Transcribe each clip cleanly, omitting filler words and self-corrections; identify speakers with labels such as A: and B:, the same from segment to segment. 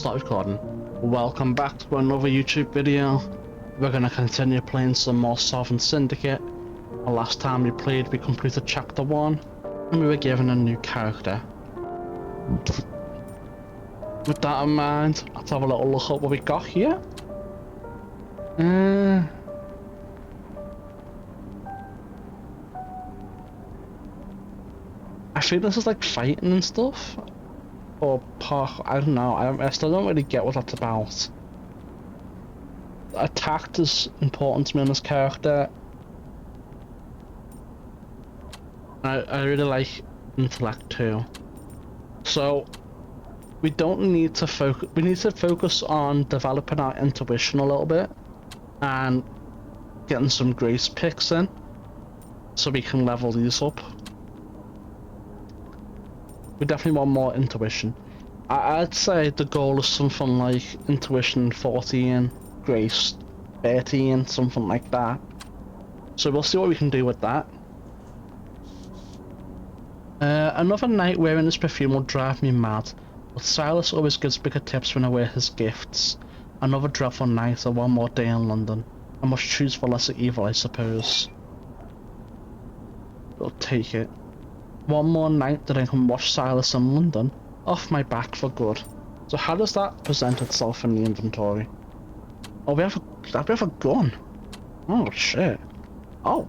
A: Start recording. Welcome back to another YouTube video. We're gonna continue playing some more Syndicate. The last time we played, we completed chapter 1 and we were given a new character. With that in mind, let's have a little look at what we got here. I think this is like fighting and stuff. Or park, I don't know, I still don't really get what that's about. Attack is important to me on this character. I really like intellect too. So we don't need to focus, we need to focus on developing our intuition a little bit and getting some grace picks in so we can level these up. We definitely want more intuition. I'd say the goal is something like intuition 14, grace 13, something like that. So we'll see what we can do with that. Another night wearing this perfume will drive me mad, but Silas always gives bigger tips when I wear his gifts. Another dreadful night or one more day in London. I must choose for lesser evil, I suppose. We'll take it. One more night that I can watch Silas in London, off my back for good. So how does that present itself in the inventory? Oh, we have a gun. Oh shit. Oh.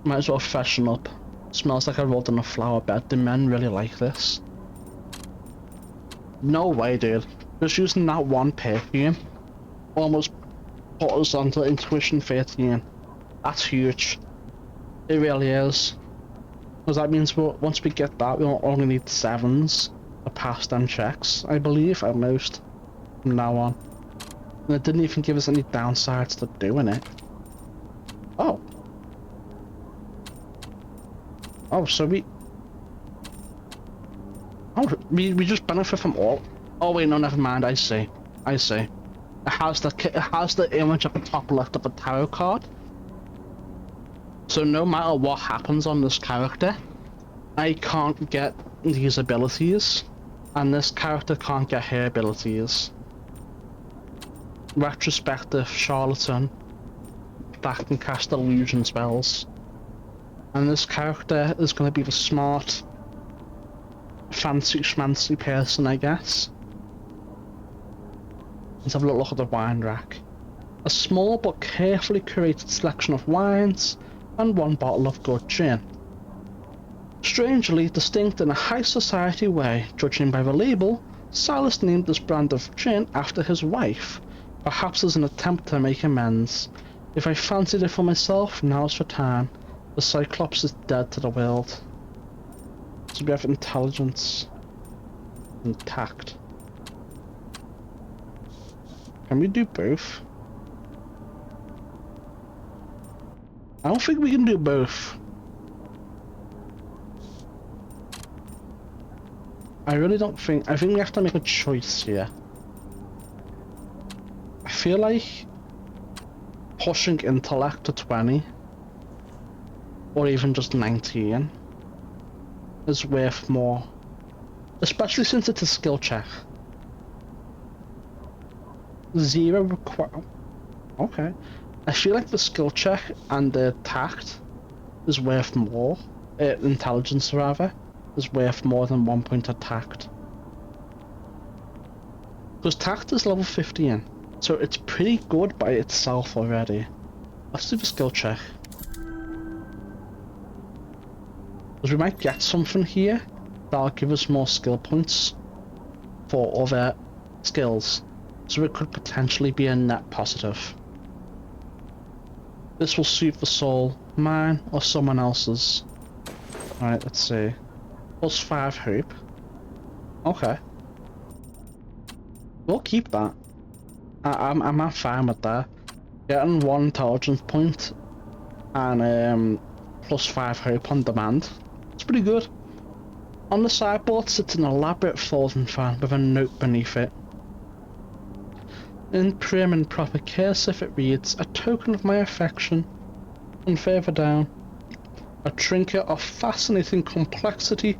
A: Might as well freshen up. Smells like I rolled in a flower bed. The men really like this. No way, dude. Just using that one perfume almost put us onto intuition 13. That's huge. It really is. Because that means once we get that, we'll only need 7s to pass them checks, I believe, at most, from now on. And it didn't even give us any downsides to doing it. Oh. Oh, so we just benefit from all. Oh wait, no, never mind. I see. It has the image at the top left of the tarot card. So no matter what happens on this character, I can't get these abilities, and this character can't get her abilities. Retrospective, charlatan, that can cast illusion spells. And this character is going to be the smart, fancy schmancy person, I guess. Let's have a look at the wine rack. A small but carefully curated selection of wines and one bottle of good gin. Strangely distinct in a high society way, judging by the label, Silas named this brand of gin after his wife, perhaps as an attempt to make amends. If I fancied it for myself, now's the time. The Cyclops is dead to the world. So we have intelligence and tact. Can we do both? I don't think we can do both. I really don't think. I think we have to make a choice here. I feel like pushing intellect to 20 or even just 19 is worth more, especially since it's a skill check. 0 require. Okay. I feel like the skill check and the tact is worth more. Intelligence, rather, is worth more than 1 point of tact. Because tact is level 15, so it's pretty good by itself already. Let's do the skill check. Because we might get something here that'll give us more skill points for other skills. So it could potentially be a net positive. This will suit the soul, mine or someone else's. Alright, let's see. +5 hope. Okay. We'll keep that. I'm fine with that. Getting 1 intelligence point and +5 hope on demand. It's pretty good. On the sideboard sits an elaborate folding fan with a note beneath it. In prim and proper cursive it reads, "A token of my affection." And further down, A trinket of fascinating complexity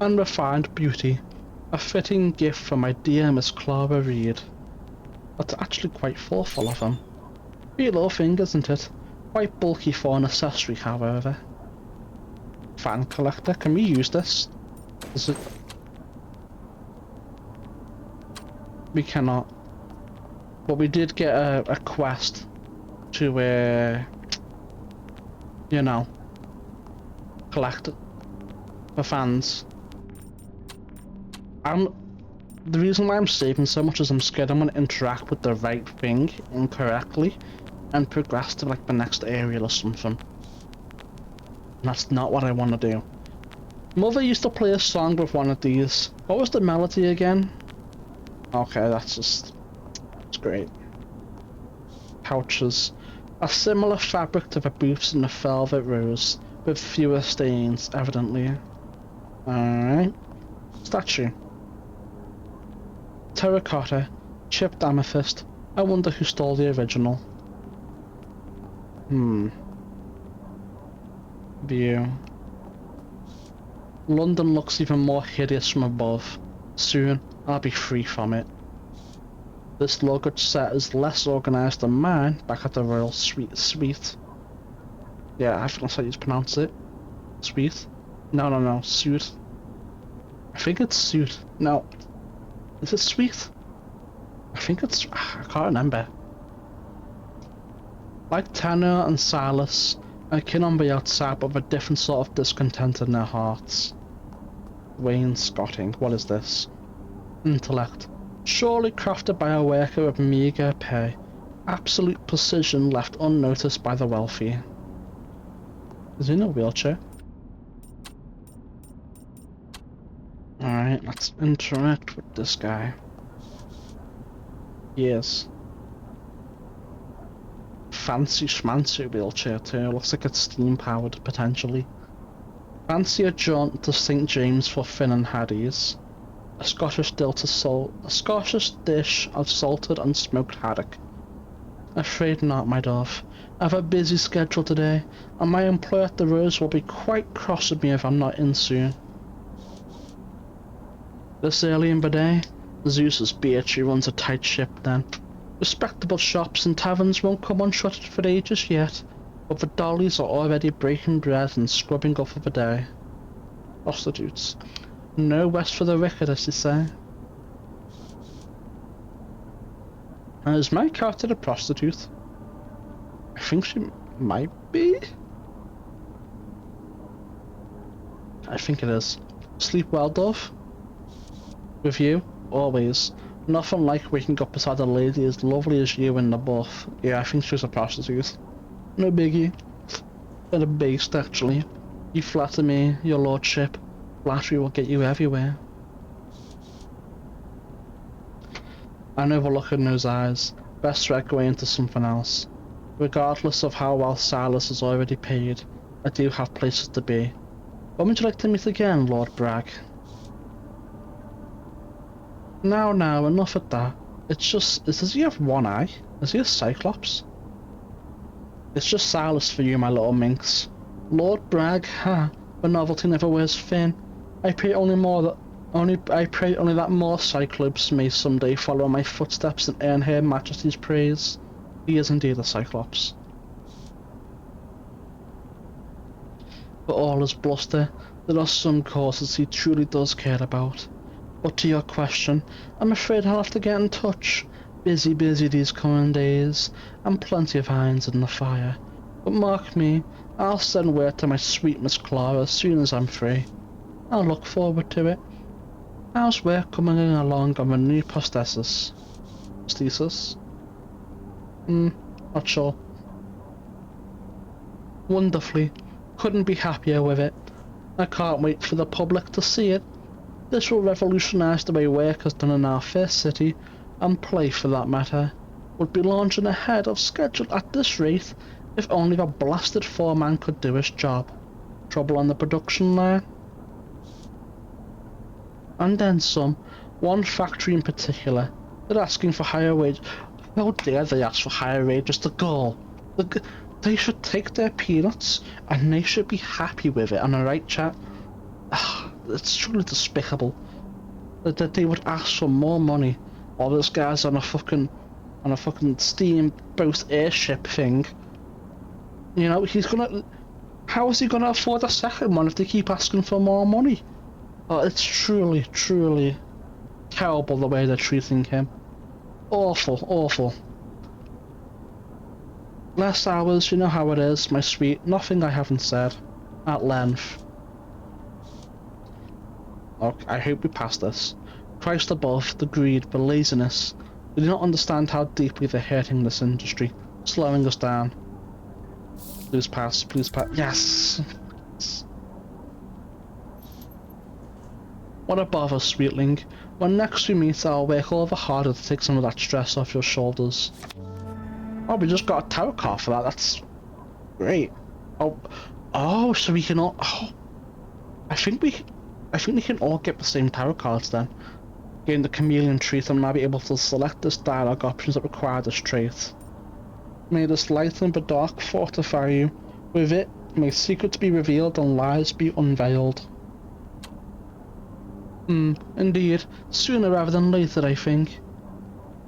A: and refined beauty. A fitting gift for my dear Miss Clara Reed. That's actually quite thoughtful of him. Pretty little thing, isn't it? Quite bulky for an accessory, however. Fan collector, can we use this? Is it... We cannot. But we did get a quest to, you know, collect for fans. The reason why I'm saving so much is I'm scared I'm going to interact with the right thing incorrectly and progress to like the next area or something. And that's not what I want to do. Mother used to play a song with one of these. What was the melody again? Okay, that's just... it's great. Pouches. A similar fabric to the booths in the velvet rose, with fewer stains, evidently. Alright. Statue. Terracotta. Chipped amethyst. I wonder who stole the original. View. London looks even more hideous from above. Soon, I'll be free from it. This luggage set is less organised than mine back at the Royal Suite. Yeah, I think that's how you pronounce it. Suite? No, suite. I think it's suite. No. Is it suite? I think it's... I can't remember. Like Tanner and Silas, I kin on the outside but with a different sort of discontent in their hearts. Wainscoting, what is this? Intellect. Surely crafted by a worker with meagre pay. Absolute precision left unnoticed by the wealthy. Is he in a wheelchair? Alright, let's interact with this guy. Yes. Fancy schmancy wheelchair too. Looks like it's steam powered potentially. Fancy a jaunt to St. James for Finn and Haddie's. A Scottish dish of salted and smoked haddock. Afraid not, my dove. I have a busy schedule today, and my employer at the Rose will be quite cross with me if I'm not in soon. This early in the day? Zeus's Beatrice runs a tight ship then. Respectable shops and taverns won't come unshuttered for ages yet, but the dollies are already breaking bread and scrubbing up for the day. Prostitutes. No rest for the wicked, as you say. Is my character a prostitute? I think she might be. I think it is. Sleep well, dove. With you, always. Nothing like waking up beside a lady as lovely as you in the buff. Yeah, I think she's a prostitute. No biggie. Bit of based, actually. You flatter me, your lordship. Flattery will get you everywhere. I know the look in those eyes. Best segue into something else. Regardless of how well Silas is already paid, I do have places to be. When would you like to meet again, Lord Bragg? Now, enough of that. It's just... does he have one eye? Is he a Cyclops? It's just Silas for you, my little minx. Lord Bragg, ha! The novelty never wears thin. I pray only that more Cyclops may someday follow my footsteps and earn Her Majesty's praise. He is indeed a Cyclops. For all his bluster, there are some causes he truly does care about. But to your question, I'm afraid I'll have to get in touch. Busy these coming days, and plenty of irons in the fire. But mark me, I'll send word to my sweet Miss Clara as soon as I'm free. I'll look forward to it. How's work coming along on the new prosthesis? Not sure. Wonderfully. Couldn't be happier with it. I can't wait for the public to see it. This will revolutionise the way work is done in our fair city, and play for that matter. Would be launching ahead of schedule at this rate, if only the blasted foreman could do his job. Trouble on the production line? And then some. One factory in particular. They're asking for higher wages. How dare they ask for higher wages? The They should take their peanuts and they should be happy with it, am I right, chat? It's truly despicable that they would ask for more money while this guy's on a fucking steamboat airship thing. You know, how is he gonna afford a second one if they keep asking for more money? Oh, it's truly, truly terrible the way they're treating him. Awful, awful. Last hours, you know how it is, my sweet. Nothing I haven't said. At length. Look, I hope we pass this. Christ above, the greed, the laziness. They do not understand how deeply they're hurting this industry, slowing us down. Please pass, please pass. Yes! What a bother, sweetling. When next we meet, I'll work all the harder to take some of that stress off your shoulders. Oh, we just got a tarot card for that. That's great. Oh, so we can all. Oh, I think we can all get the same tarot cards then. Gain the chameleon trait and now be able to select this dialogue options that require this trait. May this light and the dark fortify you. With it, may secrets be revealed and lies be unveiled. Indeed. Sooner rather than later, I think.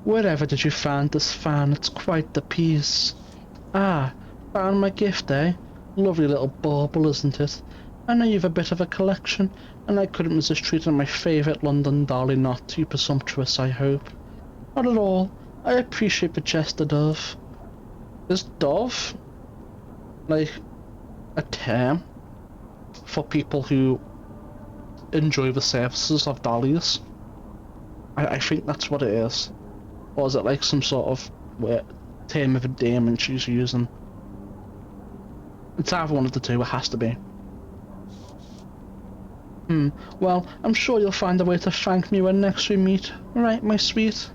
A: Wherever did you find this fan? It's quite the piece. Ah, found my gift, eh? Lovely little bauble, isn't it? I know you've a bit of a collection, and I couldn't resist treating my favourite London dolly not too presumptuous, I hope. Not at all. I appreciate the Chester Dove. Is Dove like a term for people who enjoy the services of dollies? I think that's what it is. Or is it like some sort of term of endearment she's using? It's either one of the two, it has to be. Well, I'm sure you'll find a way to thank me when next we meet. Right, my sweet?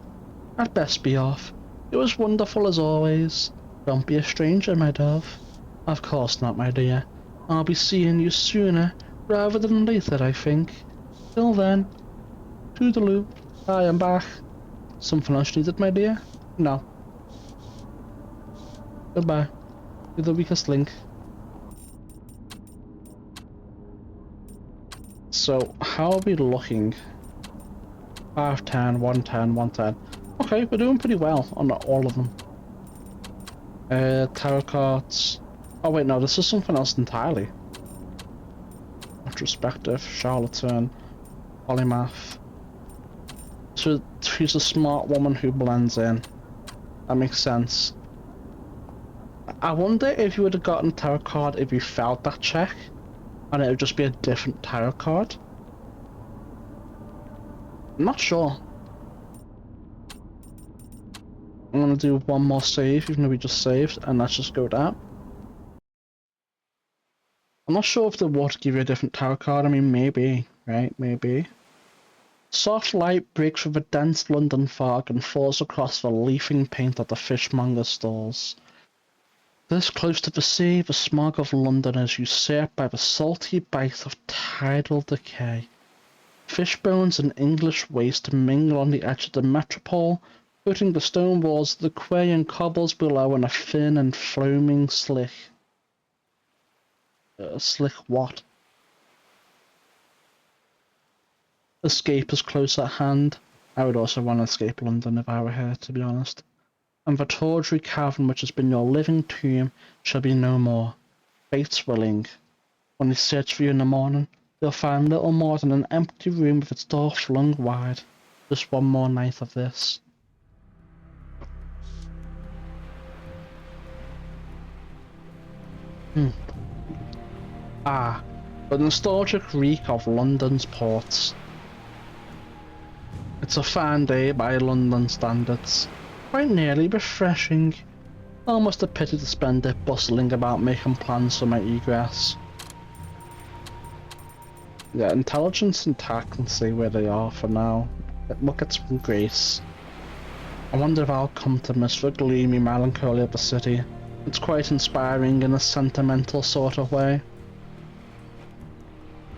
A: I'd best be off. It was wonderful as always. Don't be a stranger, my dove. Of course not, my dear. I'll be seeing you sooner rather than later, I think. Till then, toodaloo. I am back. Something else needed, my dear? No. Goodbye. You're the weakest link. So, how are we looking? 510, 110, 110. Okay, we're doing pretty well on all of them. Tarot cards. Oh wait, no, this is something else entirely. Retrospective, charlatan, polymath. So she's a smart woman who blends in. That makes sense. I wonder if you would have gotten a tarot card if you failed that check, and it would just be a different tarot card. I'm not sure. I'm gonna do one more save, even though we just saved, and let's just go with that. I'm not sure if they would give you a different tarot card. I mean, maybe, right? Maybe. Soft light breaks through the dense London fog and falls across the leafing paint of the fishmonger stalls. This close to the sea, the smog of London is usurped by the salty bite of tidal decay. Fish bones and English waste mingle on the edge of the metropole, putting the stone walls of the quay and cobbles below in a thin and foaming slick. Slick what? Escape is close at hand. I would also want to escape London if I were here, to be honest. And the tawdry cavern which has been your living tomb shall be no more. Fate's willing. When they search for you in the morning, they'll find little more than an empty room with its door flung wide. Just one more night of this. Ah, the nostalgic reek of London's ports. It's a fine day by London standards. Quite nearly refreshing. Almost a pity to spend it bustling about making plans for my egress. Yeah, intelligence and tact can stay where they are for now. Look at some grace. I wonder if I'll come to miss the gloomy melancholy of the city. It's quite inspiring in a sentimental sort of way.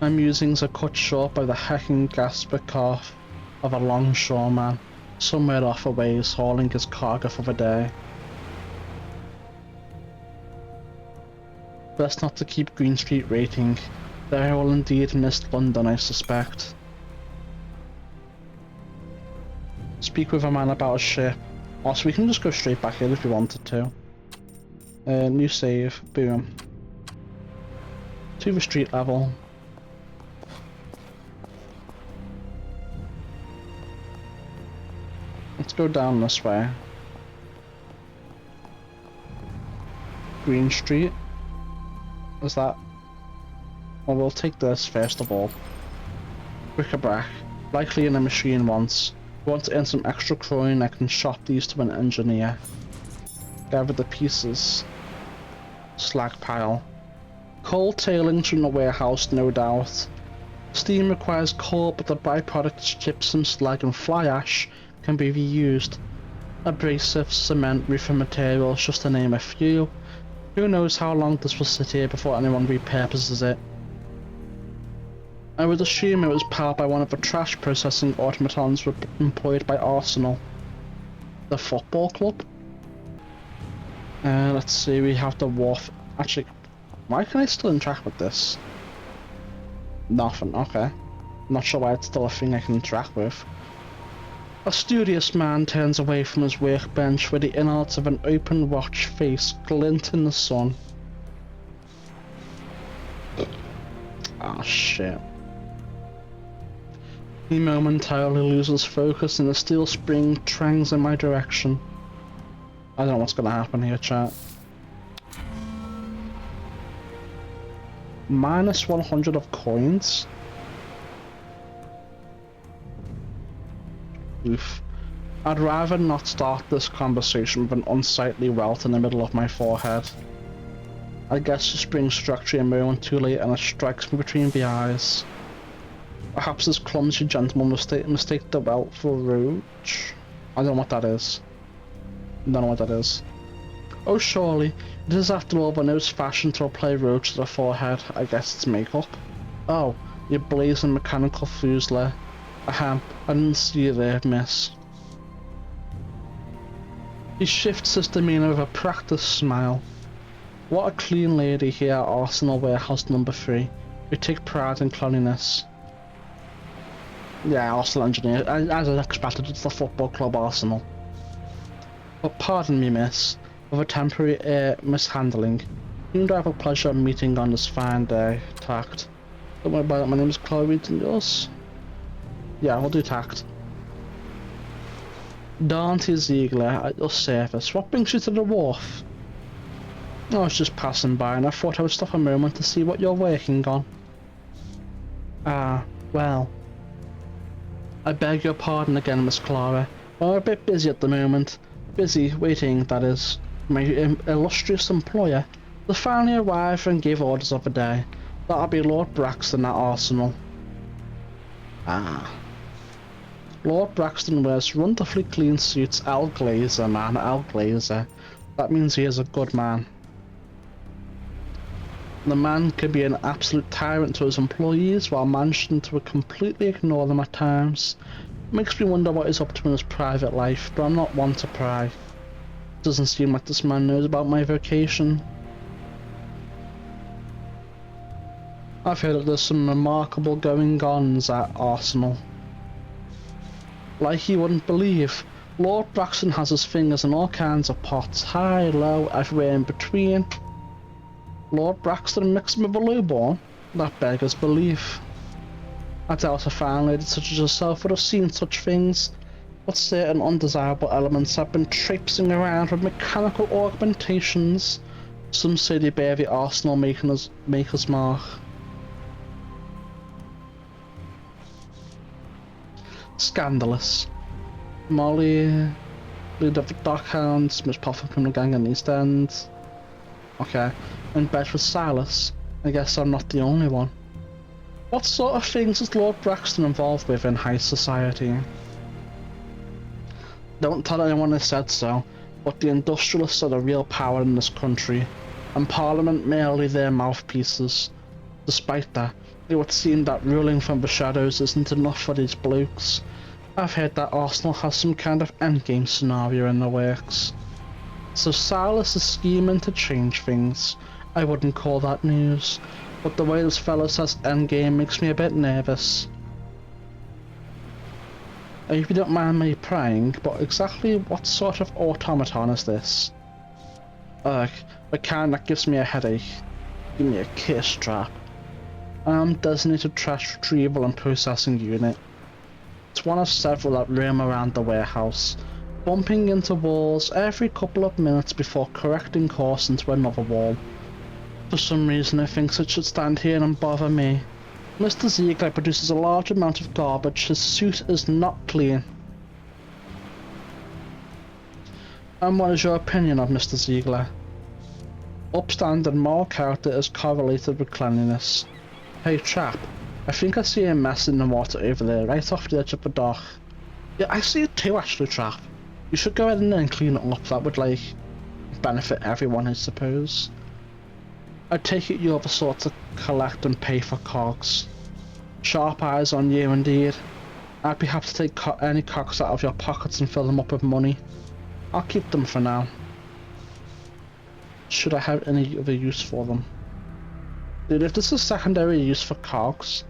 A: My musings are cut short by the hecking gasping cough of a longshoreman, somewhere off a ways hauling his cargo for the day. Best not to keep Green Street rating. They will indeed miss London, I suspect. Speak with a man about a ship. Also, we can just go straight back in if we wanted to. New save. Boom. To the street level. Let's go down this way. Green Street. Is that? Well, we'll take this first of all. Bric-a-brac. Likely in a machine once. If you want to earn some extra coin, I can shop these to an engineer. Gather the pieces. Slag pile. Coal tailings from the warehouse, no doubt. Steam requires coal, but the byproducts, gypsum, slag, and fly ash can be reused. Abrasives, cement, roofing materials, just to name a few. Who knows how long this will sit here before anyone repurposes it. I would assume it was powered by one of the trash processing automatons employed by Arsenal. The football club? Let's see, we have the wharf. Actually, why can I still interact with this? Nothing, okay. Not sure why it's still a thing I can interact with. A studious man turns away from his workbench where the innards of an open watch face glint in the sun. Ah, shit. He momentarily loses focus and the steel spring trangs in my direction. I don't know what's gonna happen here, chat. Minus 100 of coins? Oof. I'd rather not start this conversation with an unsightly welt in the middle of my forehead. I guess the spring struck a moment too late and it strikes me between the eyes. Perhaps this clumsy gentleman mistake the welt for a roach? I don't know what that is. Don't know what that is. Oh surely, it is after all the newest fashion to apply roach to the forehead. I guess it's makeup. Oh, you blazing mechanical foozler. Ahem, I didn't see you there, miss. He shifts his demeanour with a practiced smile. What a clean lady here at Arsenal Warehouse number 3. We take pride in cleanliness. Yeah, Arsenal engineer. As I expected, it's the football club Arsenal. But pardon me, miss, with a temporary mishandling. Whom do I have a pleasure of meeting on this fine day? Tact. Don't worry about it, my name is Chloe, and yours? Yeah, we'll do tact. Dante Ziegler, at your service. What brings you to the wharf? I was just passing by and I thought I would stop a moment to see what you're working on. Ah, well. I beg your pardon again, Miss Clara. I'm a bit busy at the moment. Busy waiting, that is. My illustrious employer will finally arrive and give orders of the day. That'll be Lord Braxton at Arsenal. Ah. Lord Braxton wears wonderfully clean suits. Al Glazer, man, Al Glazer. That means he is a good man. The man can be an absolute tyrant to his employees while managing to completely ignore them at times. Makes me wonder what he's up to in his private life, but I'm not one to pry. Doesn't seem like this man knows about my vocation. I've heard that there's some remarkable goings-ons at Arsenal. Like you wouldn't believe, Lord Braxton has his fingers in all kinds of pots, high, low, everywhere in between. Lord Braxton mixing with a lowborn? That beggars belief. I doubt a fine lady such as yourself would have seen such things, but certain undesirable elements have been traipsing around with mechanical augmentations. Some say they bear the Arsenal maker's mark. Scandalous. Molly, leader of the Dockhounds, most powerful criminal gang in the East End. Okay, in bed with Silas. I guess I'm not the only one. What sort of things is Lord Braxton involved with in high society? Don't tell anyone I said so, but the industrialists are the real power in this country, and Parliament merely their mouthpieces. Despite that, it would seem that ruling from the shadows isn't enough for these blokes. I've heard that Arsenal has some kind of endgame scenario in the works. So Silas is scheming to change things, I wouldn't call that news, but the way this fella says endgame makes me a bit nervous. If you don't mind me prying, but exactly what sort of automaton is this? Ugh, the kind that gives me a headache. Give me a kiss strap. Designated trash retrieval and processing unit. It's one of several that roam around the warehouse, bumping into walls every couple of minutes before correcting course into another wall. For some reason it thinks it should stand here and bother me. Mr. Ziegler produces a large amount of garbage. His suit is not clean. And what is your opinion of Mr. Ziegler? Upstanding moral character is correlated with cleanliness. Hey chap, I think I see a mess in the water over there, right off the edge of the dock. Yeah, I see it too actually, chap. You should go ahead and clean it up. That would, like, benefit everyone, I suppose. I take it you're the sort to collect and pay for cogs. Sharp eyes on you indeed. I'd be happy to take any cogs out of your pockets and fill them up with money. I'll keep them for now. Should I have any other use for them? Dude, if this is secondary use for cogs,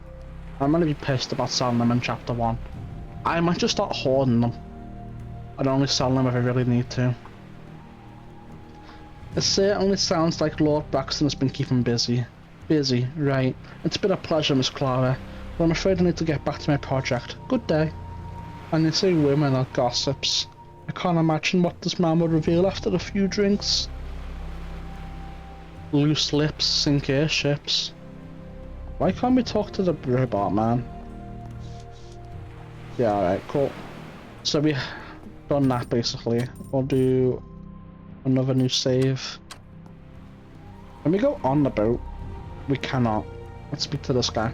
A: I'm gonna be pissed about selling them in chapter 1. I might just start hoarding them. I'd only sell them if I really need to. It certainly sounds like Lord Braxton has been keeping busy. Busy, right. It's been a pleasure, Miss Clara, but I'm afraid I need to get back to my project. Good day. And they say women are gossips. I can't imagine what this man would reveal after a few drinks. Loose lips sink airships. Why can't we talk to the robot man? Yeah, alright, cool. So we done that basically. We'll do another new save. When we go on the boat, we cannot. Let's speak to this guy.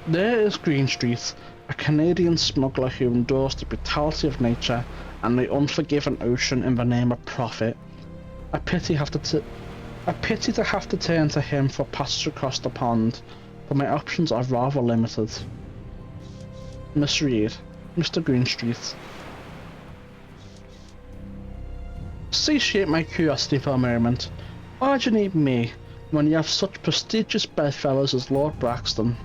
A: There is Greenstreet, a Canadian smuggler who endures the brutality of nature and the unforgiving ocean in the name of profit. A pity to have to turn to him for passage across the pond, but my options are rather limited. Miss Reed, Mr. Greenstreet. Satiate my curiosity for a moment. Why do you need me when you have such prestigious bedfellows as Lord Braxton?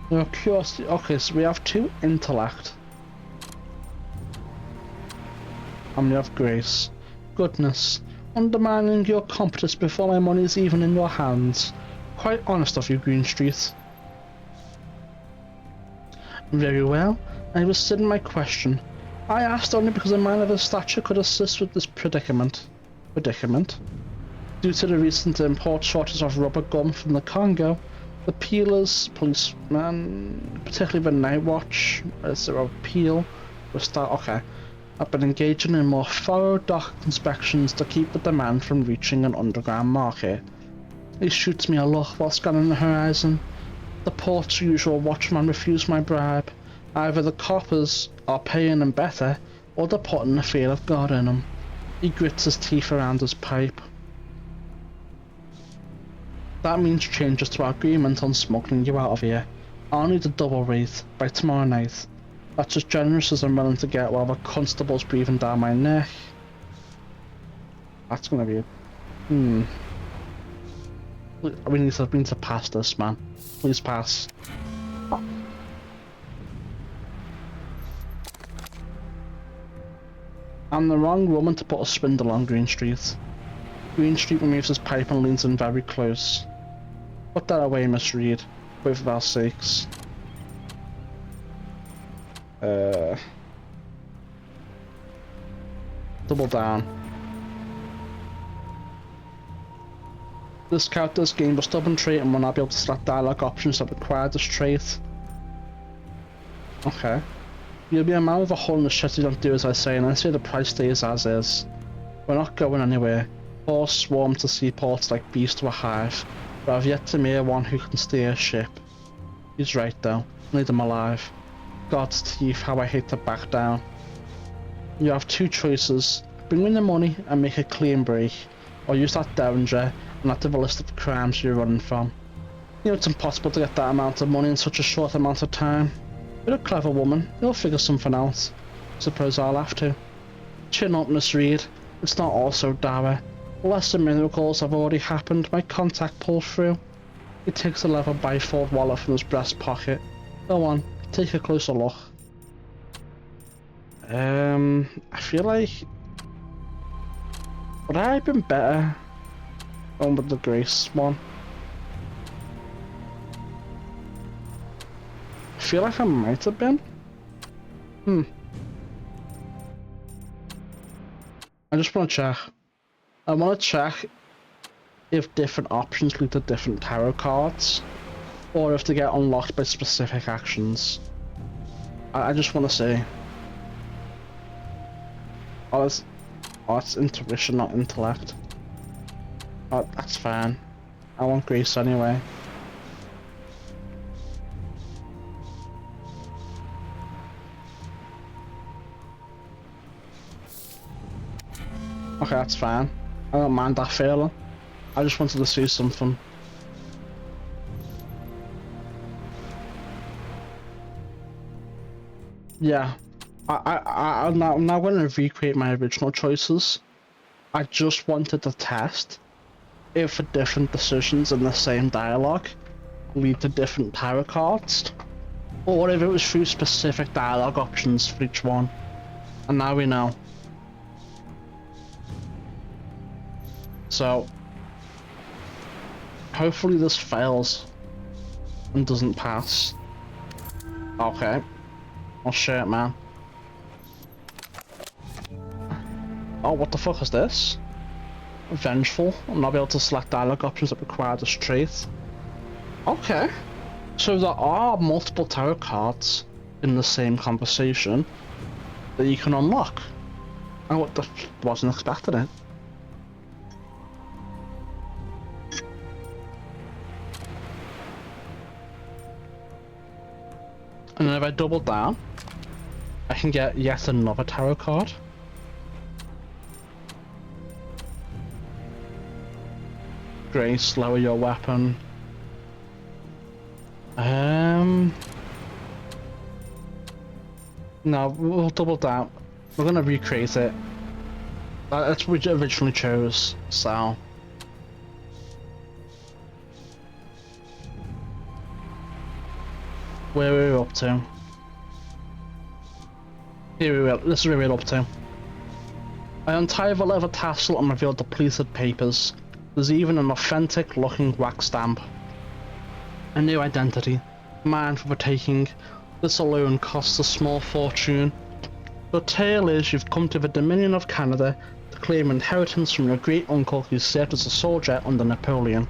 A: Your curiosity. Okay, so we have 2 intellect. And we have grace. Goodness, undermining your competence before my money is even in your hands. Quite honest of you, Greenstreet. Very well, I rescind my question. I asked only because a man of his stature could assist with this predicament. Due to the recent import shortage of rubber gum from the Congo, the peelers, policemen, particularly the night watch, as their appeal, will start. Okay. I've been engaging in more thorough dock inspections to keep the demand from reaching an underground market. He shoots me a look while scanning the horizon. The port's usual watchman refused my bribe. Either the coppers are paying him better, or they're putting the fear of God in him. He grits his teeth around his pipe. That means changes to our agreement on smuggling you out of here. I'll need a double rate by tomorrow night. That's as generous as I'm willing to get while the constable's breathing down my neck. That's gonna be we need to pass this, man. Please pass. I'm the wrong woman to put a spindle on Greenstreet. Greenstreet removes his pipe and leans in very close. Put that away, Miss Reed, both of our sakes. Double down. This character's gained a stubborn trait and will not be able to select dialogue options that require this trait. Okay. You'll be a man with a hole in the shit you don't do as I say, and I say the price stays as is. We're not going anywhere. Horse swarm to seaports like bees to a hive, but I've yet to meet one who can steer a ship. He's right though. Need him alive. God's teeth, how I hate to back down. You have 2 choices. Bring me the money and make a clean break, or use that Derringer and add to the list of crimes you're running from. You know it's impossible to get that amount of money in such a short amount of time. You're a clever woman, you'll figure something out. Suppose I'll have to. Chin up, Miss Reed. It's not all so dour. Lesser miracles have already happened. My contact pulled through. He takes a leather bifold wallet from his breast pocket. Go on, take a closer look. I feel like... Would I have been better going with the Grace one? I feel like I might have been. I just want to check. I want to check if different options lead to different tarot cards, or if they get unlocked by specific actions. I just want to see. Oh, it's intuition, not intellect. Oh, that's fine. I want Grace anyway. Okay, that's fine. I don't mind that feeling. I just wanted to see something. Yeah. I'm now going to recreate my original choices. I just wanted to test if the different decisions in the same dialogue lead to different tarot cards, or if it was through specific dialogue options for each one. And now we know. So, hopefully this fails and doesn't pass. Okay. Oh shit, man. Oh, what the fuck is this? Vengeful. I'm not able to select dialogue options that require this trait. Okay. So there are multiple tarot cards in the same conversation that you can unlock. I wasn't expecting it. And then if I double down, I can get yet another tarot card. Grace, lower your weapon. No, we'll double down. We're gonna recreate it. That's what we originally chose, so. Where are we up to? Here we are. This is where we're up to. I untie the leather tassel and reveal depleted papers. There's even an authentic looking wax stamp. A new identity. Mine for the taking. This alone costs a small fortune. Your tale is you've come to the Dominion of Canada to claim inheritance from your great uncle who served as a soldier under Napoleon.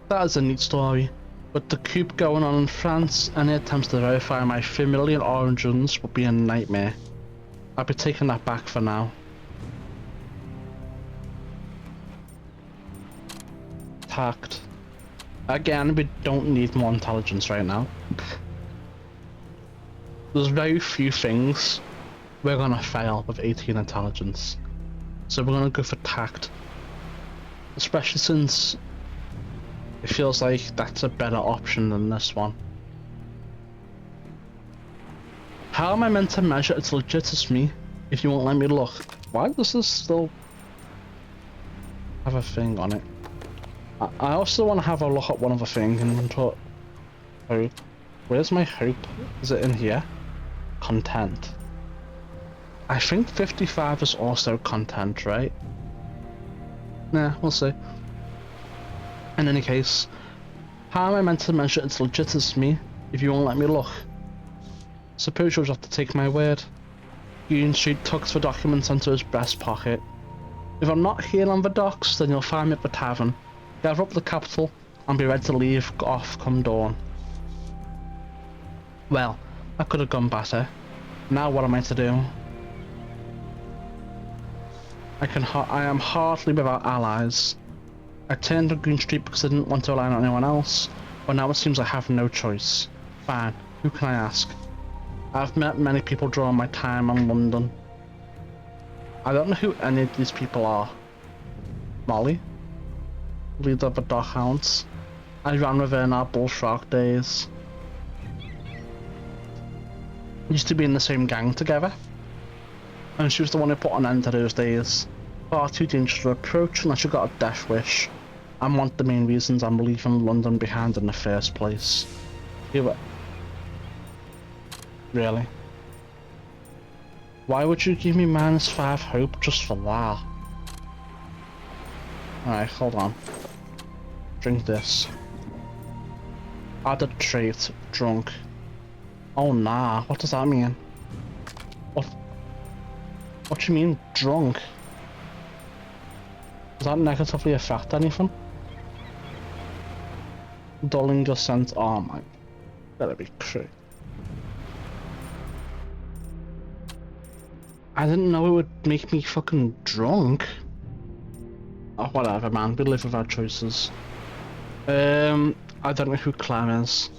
A: That is a neat story. With the coup going on in France, any attempts to verify my familial origins would be a nightmare. I'll be taking that back for now. Tact. Again, we don't need more intelligence right now. There's very few things we're gonna fail with 18 intelligence. So we're gonna go for tact. Especially since it feels like that's a better option than this one. How am I meant to measure its legitimacy if you won't let me look? Why does this still have a thing on it? I also want to have a look at one other thing and talk. Hope. Where's my hope? Is it in here? Content. I think 55 is also content, right? Nah, we'll see. In any case, how am I meant to measure its legitimacy if you won't let me look? Suppose you'll have to take my word. Union Street tucks the documents into his breast pocket. If I'm not here on the docks, then you'll find me at the tavern. Gather up the capital and be ready to leave off come dawn. Well, that could have gone better. Now what am I to do? I am hardly without allies. I turned to Green Street because I didn't want to rely on anyone else, but now it seems I have no choice. Fine, who can I ask? I've met many people during my time in London. I don't know who any of these people are. Molly? Leader of the Doghounds. I ran with her in our bullfrog days. We used to be in the same gang together. And she was the one who put an end to those days. Far too dangerous to approach unless you got a death wish. And one of the main reasons I'm leaving London behind in the first place. You really? Why would you give me -5 hope just for that? Alright, hold on. Drink this. Added trait, drunk. Oh nah, what does that mean? What do you mean, drunk? Does that negatively affect anything? Dulling your sense, oh my, better be true. I didn't know it would make me fucking drunk. Oh, whatever, man. We live with our choices. I don't know who Clem is.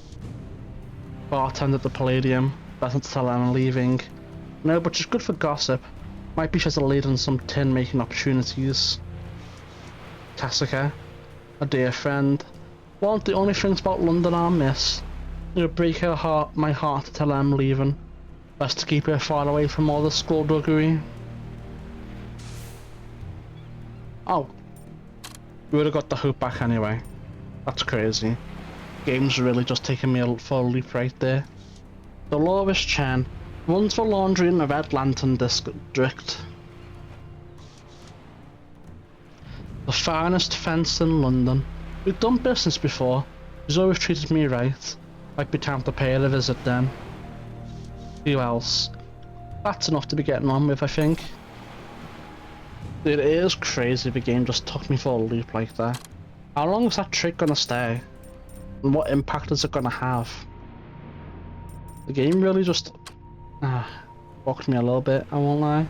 A: Bartender at the Palladium. Doesn't tell I'm leaving. No, but she's good for gossip. Might be she's a lead in some tin-making opportunities. Tessica, a dear friend. One of the only things about London I miss. It would break my heart to tell her I'm leaving. Best to keep her far away from all the skullduggery. Oh. We would have got the hope back anyway. That's crazy. Game's really just taking me for a leap right there. Dolores Chen runs for laundry in the Red Lantern district. The finest fence in London. We've done business before. She's always treated me right. Might be time to pay her a visit then. Who else? That's enough to be getting on with, I think. It is crazy the game just took me for a loop like that. How long is that trick gonna stay? And what impact is it gonna have? The game really just fucked me a little bit, I won't lie.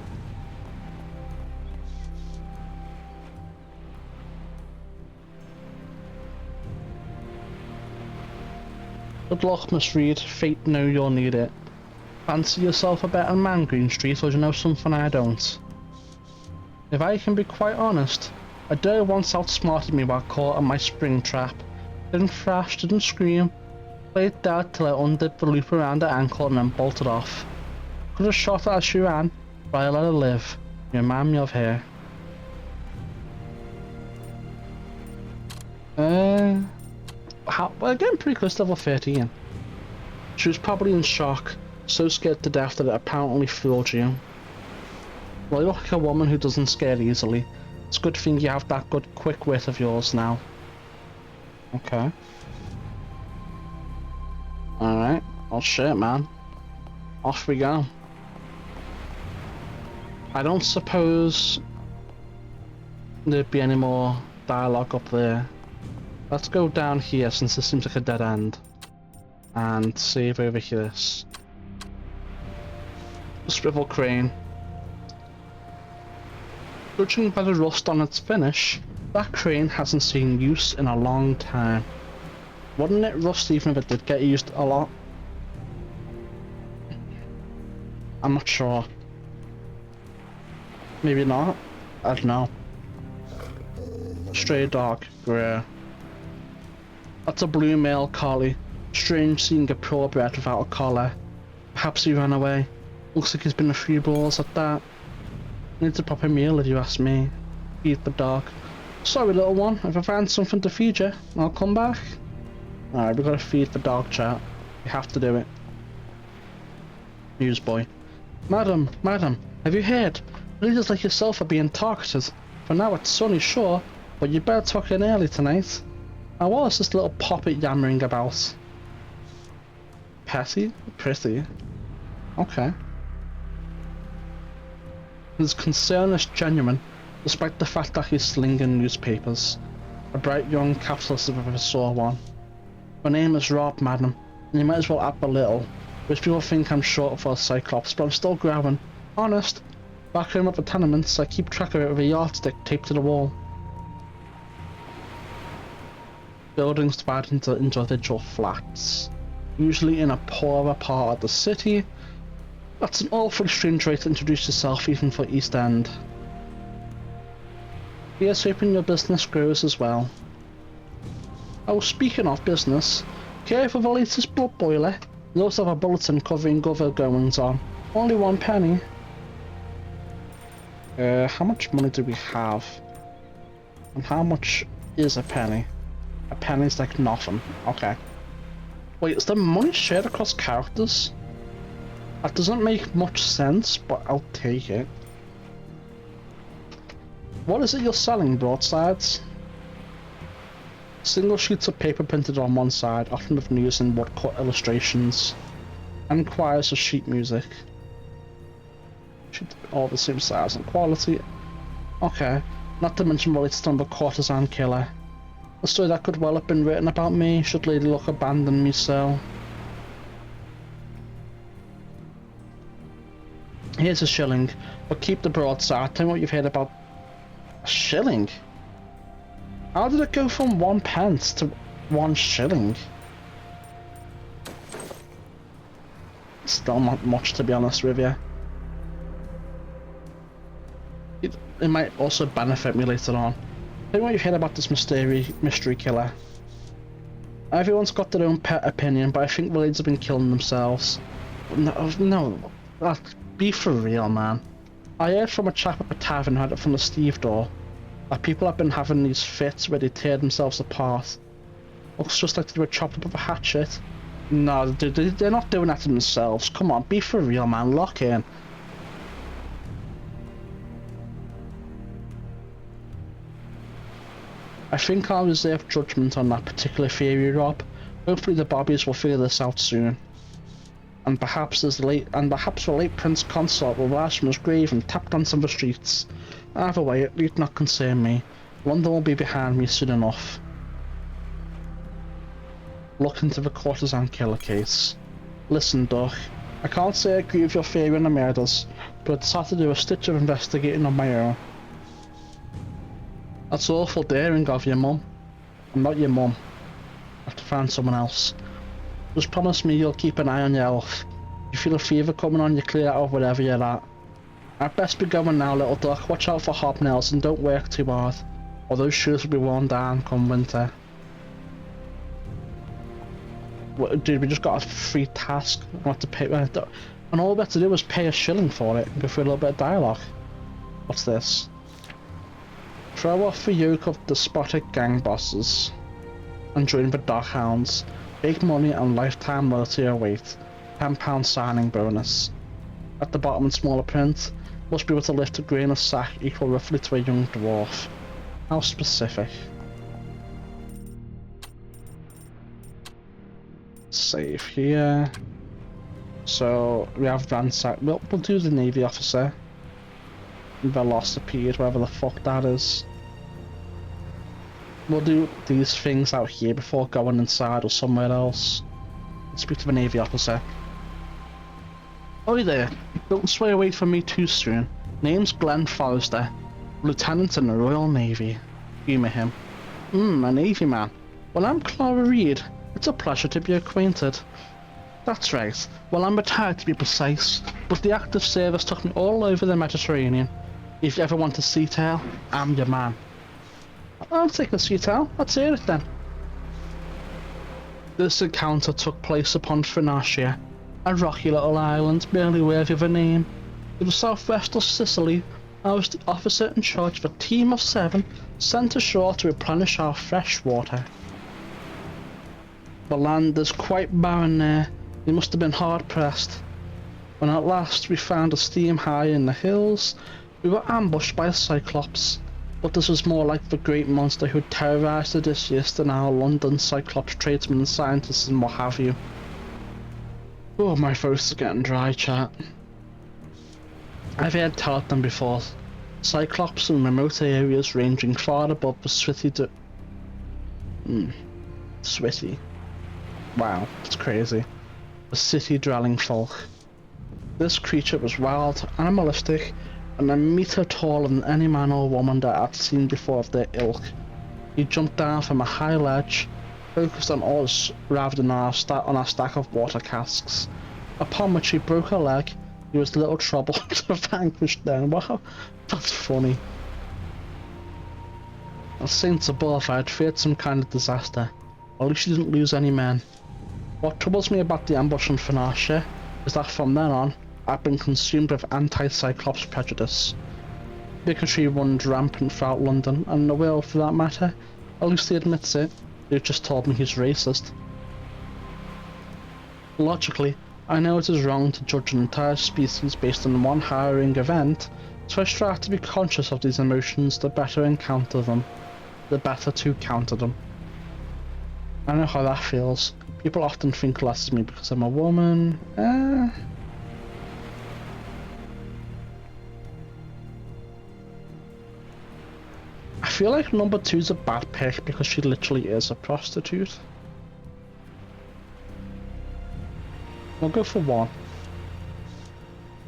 A: Good luck, Miss Reed. Fate know you'll need it. Fancy yourself a better man, Green Street, or do you know something I don't? If I can be quite honest, a dare once outsmarted me while caught on my spring trap. Didn't thrash, didn't scream. Played dead till I undid the loop around her ankle and then bolted off. Could have shot her as she ran, but I let her live. You remind me of her. We're getting pretty close to level 13. She was probably in shock, so scared to death that it apparently fooled you. Well, you look like a woman who doesn't scare easily. It's a good thing you have that good quick wit of yours now. Okay. Alright. Oh shit, man. Off we go. I don't suppose there'd be any more dialogue up there. Let's go down here since this seems like a dead end. And save over here. The swivel crane. Judging by the rust on its finish, that crane hasn't seen use in a long time. Wouldn't it rust even if it did get used a lot? I'm not sure. Maybe not. I don't know. Stray dog, grey. That's a blue male collie. Strange seeing a purebred without a collar. Perhaps he ran away. Looks like he's been a few balls at that. Needs a proper meal if you ask me. Feed the dog. Sorry little one, if I find something to feed you, I'll come back. Alright, we gotta feed the dog, chat. We have to do it. Newsboy. Madam, have you heard? Leaders like yourself are being targeted. For now it's sunny, sure, but you better tuck in early tonight. Now what is this little poppet yammering about? Petty? Pretty? Okay. His concern is genuine, despite the fact that he's slinging newspapers. A bright young capitalist if I ever saw one. My name is Rob, madam, and you might as well add the little, which people think I'm short for a cyclops, but I'm still growing. Honest. Back home at the tenements, I keep track of it with a yardstick taped to the wall. Buildings divided into individual flats, usually in a poorer part of the city. That's an awfully strange way to introduce yourself even for East End. Here's hoping your business grows as well. Oh, speaking of business, care for the latest blood boiler? You also have a bulletin covering other goings on. Only 1 penny. How much money do we have? And how much is a penny? A penny's like nothing. Okay. Wait, is the money shared across characters? That doesn't make much sense, but I'll take it. What is it you're selling, broadsides? Single sheets of paper printed on one side, often with news and woodcut illustrations. And choirs of sheet music. All the same size and quality. Okay. Not to mention relates to the courtesan killer. A story that could well have been written about me should Lady Luck abandon me so. Here's a shilling, but keep the broadside. Tell me what you've heard about a shilling. How did it go from 1 pence to 1 shilling? Still not much, to be honest with you. It might also benefit me later on. Tell me what you've heard about this mystery killer. Everyone's got their own pet opinion, but I think the ladies have been killing themselves. No, be for real, man. I heard from a chap at the tavern who had it from the Steve door that people have been having these fits where they tear themselves apart. Looks just like they were chopped up with a hatchet. No, they're not doing that to themselves. Come on, be for real, man. Lock in. I think I'll reserve judgment on that particular theory, Rob. Hopefully the Bobbies will figure this out soon. And perhaps the late Prince Consort will rise from his grave and tap dance on the streets. Either way, it need not concern me. London will be behind me soon enough. Look into the courtesan killer case. Listen, Duck. I can't say I agree with your theory on the murders, but I decided to do a stitch of investigating on my own. That's awful daring of you, Mum. I'm not your mum. I have to find someone else. Just promise me you'll keep an eye on your health. If you feel a fever coming on, you clear out of wherever you're at. I'd best be going now, little duck. Watch out for hobnails and don't work too hard, or those shoes will be worn down come winter. What, dude, we just got a free task. I have to pay, and all we have to do is pay a shilling for it and go through a little bit of dialogue. What's this? Throw off the yoke of despotic gang bosses and join the Darkhounds. Big money and lifetime loyalty await. £10 signing bonus. At the bottom in smaller print, must be able to lift a grain of sack equal roughly to a young dwarf. How specific. Save here. So we have ransack. We'll do the Navy officer. Velocipede, whatever the fuck that is. We'll do these things out here before going inside or somewhere else. Let's speak to the Navy officer. Oi there, don't sway away from me too soon. Name's Glenn Forrester, Lieutenant in the Royal Navy. Humour him. A Navy man. Well, I'm Clara Reed. It's a pleasure to be acquainted. That's right. Well, I'm retired to be precise, but the active service took me all over the Mediterranean. If you ever want a sea tale, I'm your man. I'll take a sea tale. Let's hear it then. This encounter took place upon Thrinacia, a rocky little island barely worthy of a name. To the southwest of Sicily, I was the officer in charge of a team of 7 sent ashore to replenish our fresh water. The land is quite barren there. We must have been hard pressed. When at last we found a steam high in the hills, we were ambushed by a Cyclops. But this was more like the great monster who terrorized Odysseus than our London Cyclops tradesmen and scientists and what have you. Oh, my throat's getting dry, chat. I've heard tell of them before. Cyclops in remote areas ranging far above the Switty Switty. Wow, it's crazy. The city-dwelling folk. This creature was wild, animalistic, and a metre taller than any man or woman that I'd seen before of their ilk. He jumped down from a high ledge, focused on us rather than on our stack of water casks, upon which he broke a leg. He was little trouble to vanquish then. Wow, that's funny. As Saints above, I had feared some kind of disaster. At least he didn't lose any men. What troubles me about the ambush on Thrinacia is that from then on, I've been consumed with anti-Cyclops prejudice. Bigotry runs rampant throughout London, and the world for that matter. At least he admits it. He just told me he's racist. Logically, I know it is wrong to judge an entire species based on one harrowing event, so I strive to be conscious of these emotions the better the better to counter them. I know how that feels. People often think less of me because I'm a woman. I feel like number 2's a bad pick because she literally is a prostitute. We'll go for 1.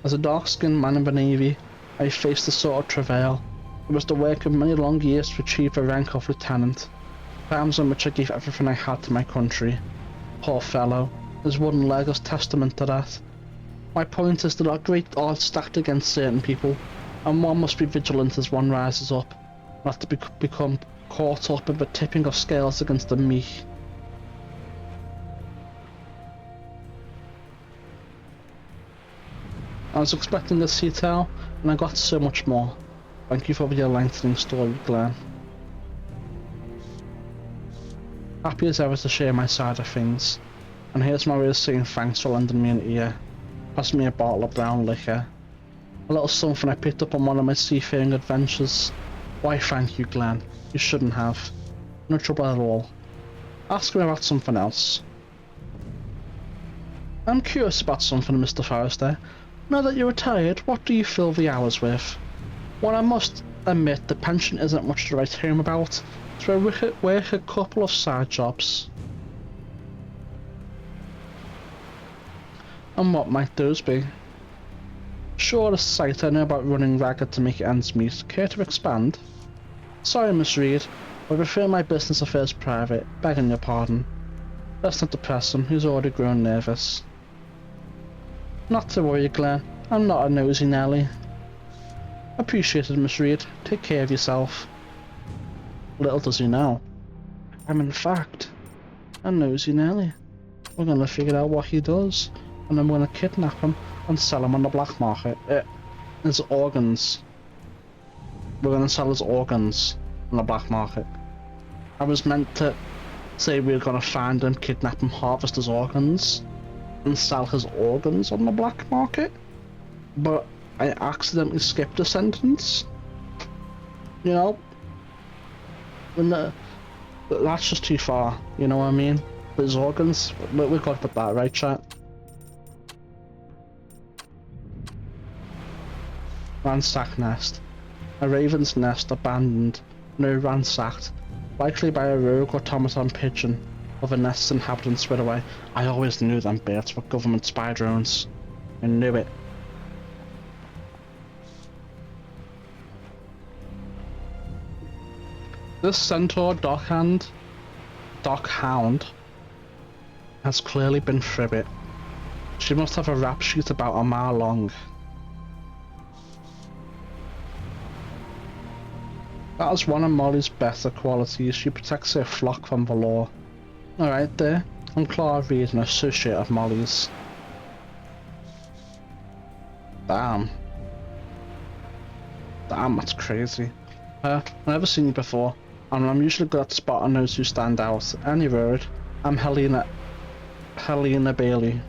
A: As a dark-skinned man in the Navy, I faced a sort of travail. It was the work of many long years to achieve the rank of lieutenant. Times in which I gave everything I had to my country. Poor fellow, his wooden leg is testament to that. My point is there are great odds stacked against certain people, and one must be vigilant as one rises up, not to become caught up in the tipping of scales against the meek. I was expecting a sea towel, and I got so much more. Thank you for your lengthening story, Glenn. Happy as ever to share my side of things, and here's my way of saying thanks for lending me an ear. Pass me a bottle of brown liquor. A little something I picked up on one of my seafaring adventures. Why thank you, Glenn. You shouldn't have. No trouble at all. Ask me about something else. I'm curious about something, Mr. Forrester. Now that you're retired, what do you fill the hours with? Well, I must admit the pension isn't much to write home about, so I work a couple of side jobs. And what might those be? Sure, a site I know about running ragged to make ends meet. Care to expand? Sorry, Miss Reed, I prefer my business affairs private, begging your pardon. Let's not depress him, he's already grown nervous. Not to worry, Glenn, I'm not a nosy Nelly. Appreciated, Miss Reed. Take care of yourself. Little does he know, I'm in fact a nosy Nelly. We're gonna figure out what he does, and I'm gonna kidnap him and sell him on the black market. His organs. We're gonna sell his organs on the black market. I was meant to say we were gonna find him, kidnap him, harvest his organs, and sell his organs on the black market, but I accidentally skipped a sentence. You know? And that's just too far, you know what I mean? His organs, we've got to put that right, chat. Ransacked nest. A raven's nest abandoned, no ransacked, likely by a rogue automaton pigeon. Other nest's inhabitants went away. I always knew them birds were government spy drones. I knew it. This centaur dockhound has clearly been through it. She must have a rap sheet about a mile long. That is one of Molly's better qualities. She protects her flock from the law. Alright there, I'm Clara Reed, an associate of Molly's. Damn. Damn, that's crazy. I've never seen you before, and I'm usually good at spotting those who stand out. Any road, I'm Helena Bailey.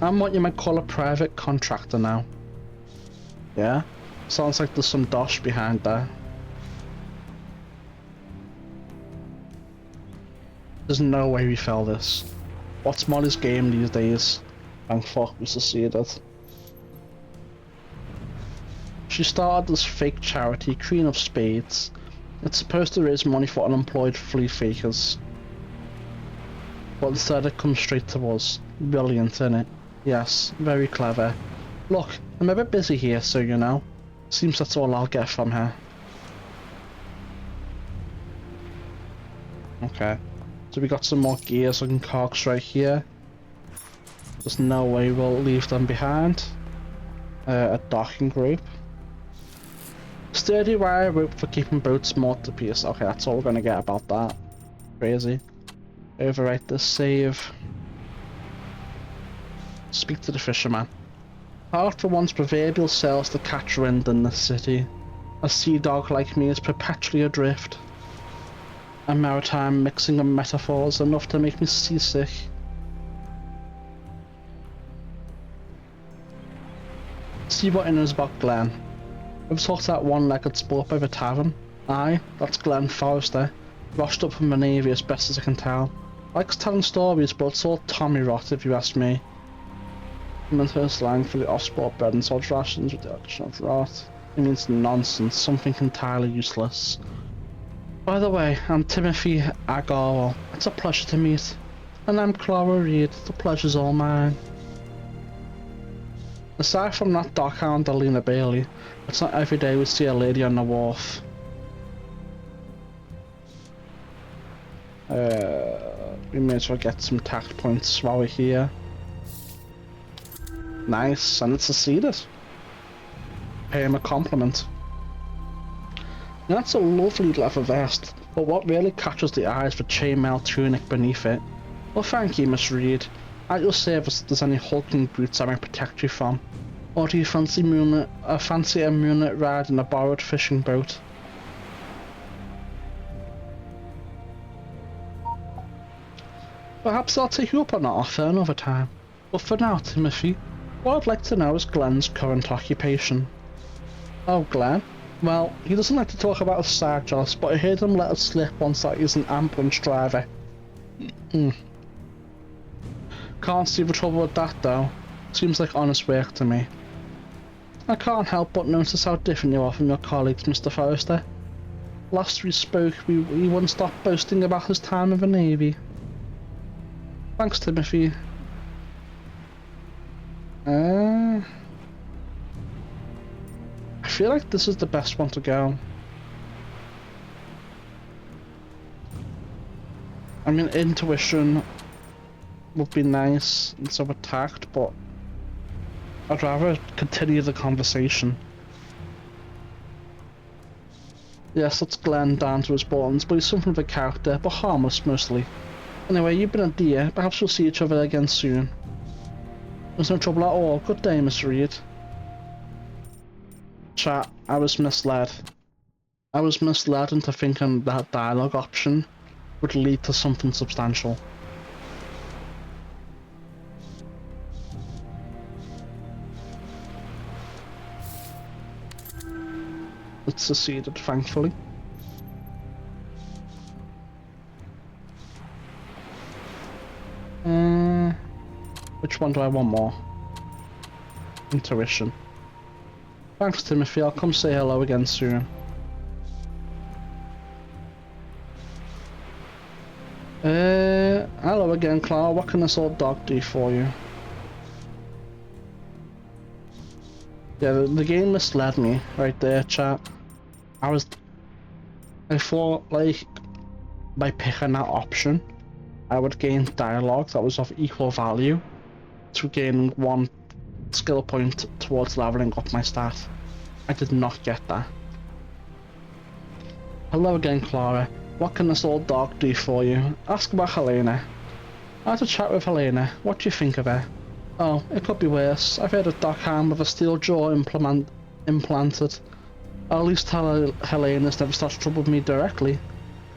A: I'm what you might call a private contractor now. Yeah? Sounds like there's some dosh behind there. There's no way we fell this. What's Molly's game these days? Thank fuck we succeeded. She started this fake charity, Queen of Spades. It's supposed to raise money for unemployed flea fakers. But instead it comes straight to us. Brilliant, innit? Yes, very clever. Look, I'm a bit busy here, so you know. Seems that's all I'll get from her. Okay. So we got some more gears and cogs right here. There's no way we'll leave them behind. A docking group. Sturdy wire rope for keeping boats moored to piers. Okay, that's all we're gonna get about that. Crazy. Overwrite this save. Speak to the fisherman. Hard for one's proverbial sails to catch wind in this city. A sea dog like me is perpetually adrift. A maritime mixing of metaphors enough to make me seasick. See what knows about Glenn. We've talked that one-legged sport by the tavern. Aye, that's Glenn Forrester, washed up from the Navy as best as I can tell. Likes telling stories, but it's all Tommy rot if you ask me. Mental slang for the off-sport bread and salt rations with the action of rot. It means nonsense, something entirely useless. By the way, I'm Timothy Agarwal. It's a pleasure to meet. And I'm Clara Reed. The pleasure's all mine. Aside from that dockhound Alina Bailey, it's not every day we see a lady on the wharf. We may as well get some tact points while we're here. Nice, and it's succeeded. Pay him a compliment. Now that's a lovely leather vest, but what really catches the eye is the chainmail tunic beneath it. Well, thank you, Miss Reed. At your service if there's any hulking brutes I might protect you from. Or do you fancy a moonlit ride in a borrowed fishing boat? Perhaps I'll take you up on that offer another time. But for now, Timothy, what I'd like to know is Glenn's current occupation. Oh, Glenn? Well, he doesn't like to talk about his side jobs, but I heard him let it slip once that he's an ambulance driver. Can't see the trouble with that though. Seems like honest work to me. I can't help but notice how different you are from your colleagues, Mr. Forrester. Last we spoke, he wouldn't stop boasting about his time in the Navy. Thanks, Timothy. I feel like this is the best one to go. I mean, intuition would be nice instead of tact, but I'd rather continue the conversation. Yes, that's Glenn down to his bones, but he's something of a character, but harmless mostly. Anyway, you've been a dear. Perhaps we'll see each other again soon. There's no trouble at all. Good day, Miss Reed. Chat, I was misled. I was misled into thinking that dialogue option would lead to something substantial. It succeeded, thankfully. Which one do I want more? Intuition. Thanks, Timothy. I'll come say hello again soon. Hello again, Clara. What can this old dog do for you? Yeah, the game misled me right there, chat. I thought, like, by picking that option, I would gain dialogue that was of equal value to gaining one skill point towards leveling up my stat. I did not get that. Hello again, Clara. What can this old dog do for you? Ask about Helena. I had a chat with Helena. What do you think of her? Oh, it could be worse. I've heard a dockhand with a steel jaw implanted. I'll at least tell Helena's never starts trouble with me directly.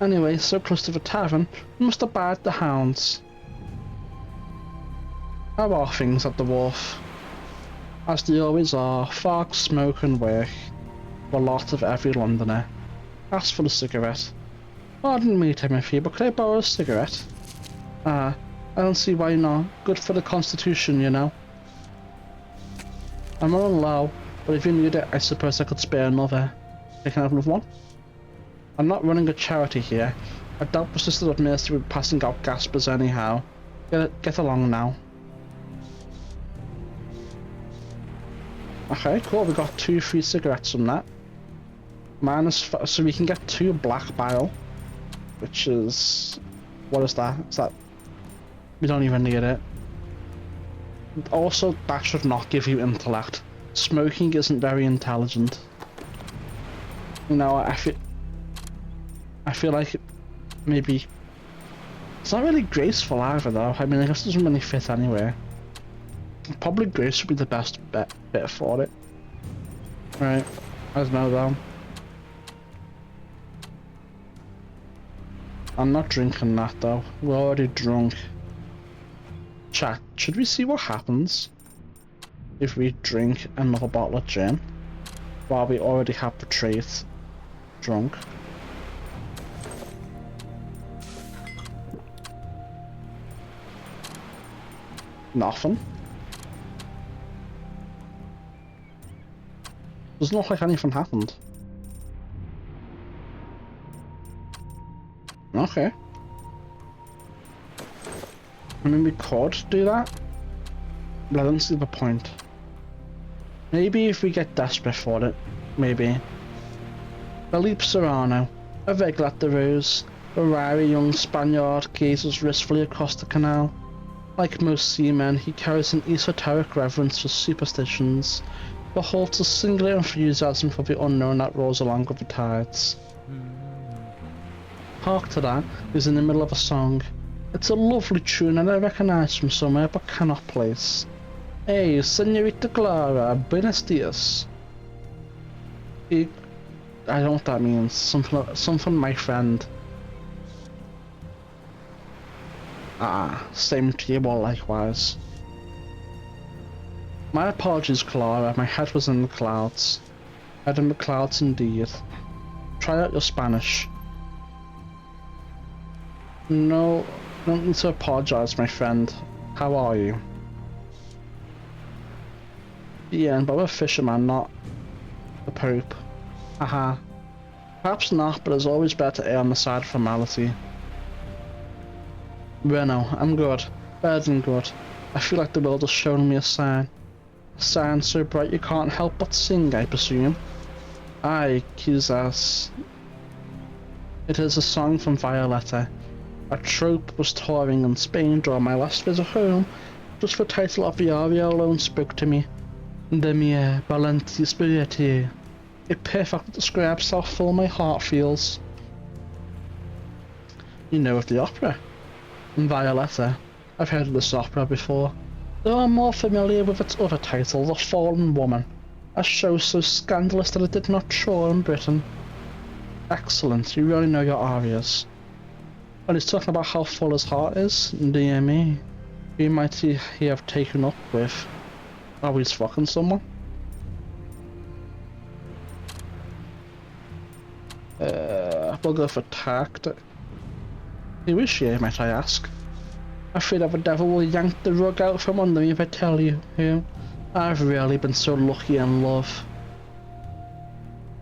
A: Anyway, so close to the tavern, we must abide the hounds. How are things at the wharf? As they always are, fog, smoke and work. A lot of every Londoner. Ask for a cigarette. Pardon me, Timothy, but could I borrow a cigarette? I don't see why not. Good for the constitution, you know. I'm running low, but if you need it, I suppose I could spare another. Can I have another one? I'm not running a charity here. I doubt the Sisters of Mercy will be passing out gaspers anyhow. Get along now. Okay, cool. We got 2 free cigarettes from that. So we can get 2 black bile, which is... what is that? Is that... we don't even need it. Also, that should not give you intellect. Smoking isn't very intelligent. You know, I feel like maybe... it's not really graceful either though. I mean, I guess it doesn't really fit anywhere. Probably Grace would be the best bet for it. Right, there's no down. I'm not drinking that though. We're already drunk. Chat, should we see what happens if we drink another bottle of gin while we already have the trait drunk? Nothing. Doesn't look like anything happened. Okay. I mean, we could do that, but I don't see the point. Maybe if we get desperate for it, maybe. Felipe Serrano, a regular at the Rose, a wiry young Spaniard gazes wistfully across the canal. Like most seamen, he carries an esoteric reverence for superstitions, but holds a singular enthusiasm for the unknown that rolls along with the tides. Hark to that, he's in the middle of a song. It's a lovely tune and I recognise from somewhere but cannot place. Hey, Senorita Clara, buenos dias. I don't know what that means. Something my friend. Same to you all likewise. My apologies, Clara, my head was in the clouds. Head in the clouds indeed. Try out your Spanish. No, don't need to apologize, my friend. How are you? Yeah, but we're a fisherman, not the Pope. Haha. Perhaps not, but it's always better to err on the side of formality. Reno, I'm good. Better than good. I feel like the world has shown me a sign. A sign so bright you can't help but sing, I presume. Aye, quizás. It is a song from Violetta. A troupe was touring in Spain during my last visit home. Just the title of the aria alone spoke to me. De mie valenti spiriti. It perfectly describes how full my heart feels. You know of the opera? Violetta. I've heard of this opera before. Though I'm more familiar with its other title, The Fallen Woman. A show so scandalous that it did not show in Britain. Excellent, you really know your arias. Well, he's talking about how full his heart is. Dear me. Who might he have taken up with? Oh, he's fucking someone? We'll go for tact. Who is she, might I ask? Afraid of the devil will yank the rug out from under me if I tell you who. I've really been so lucky in love.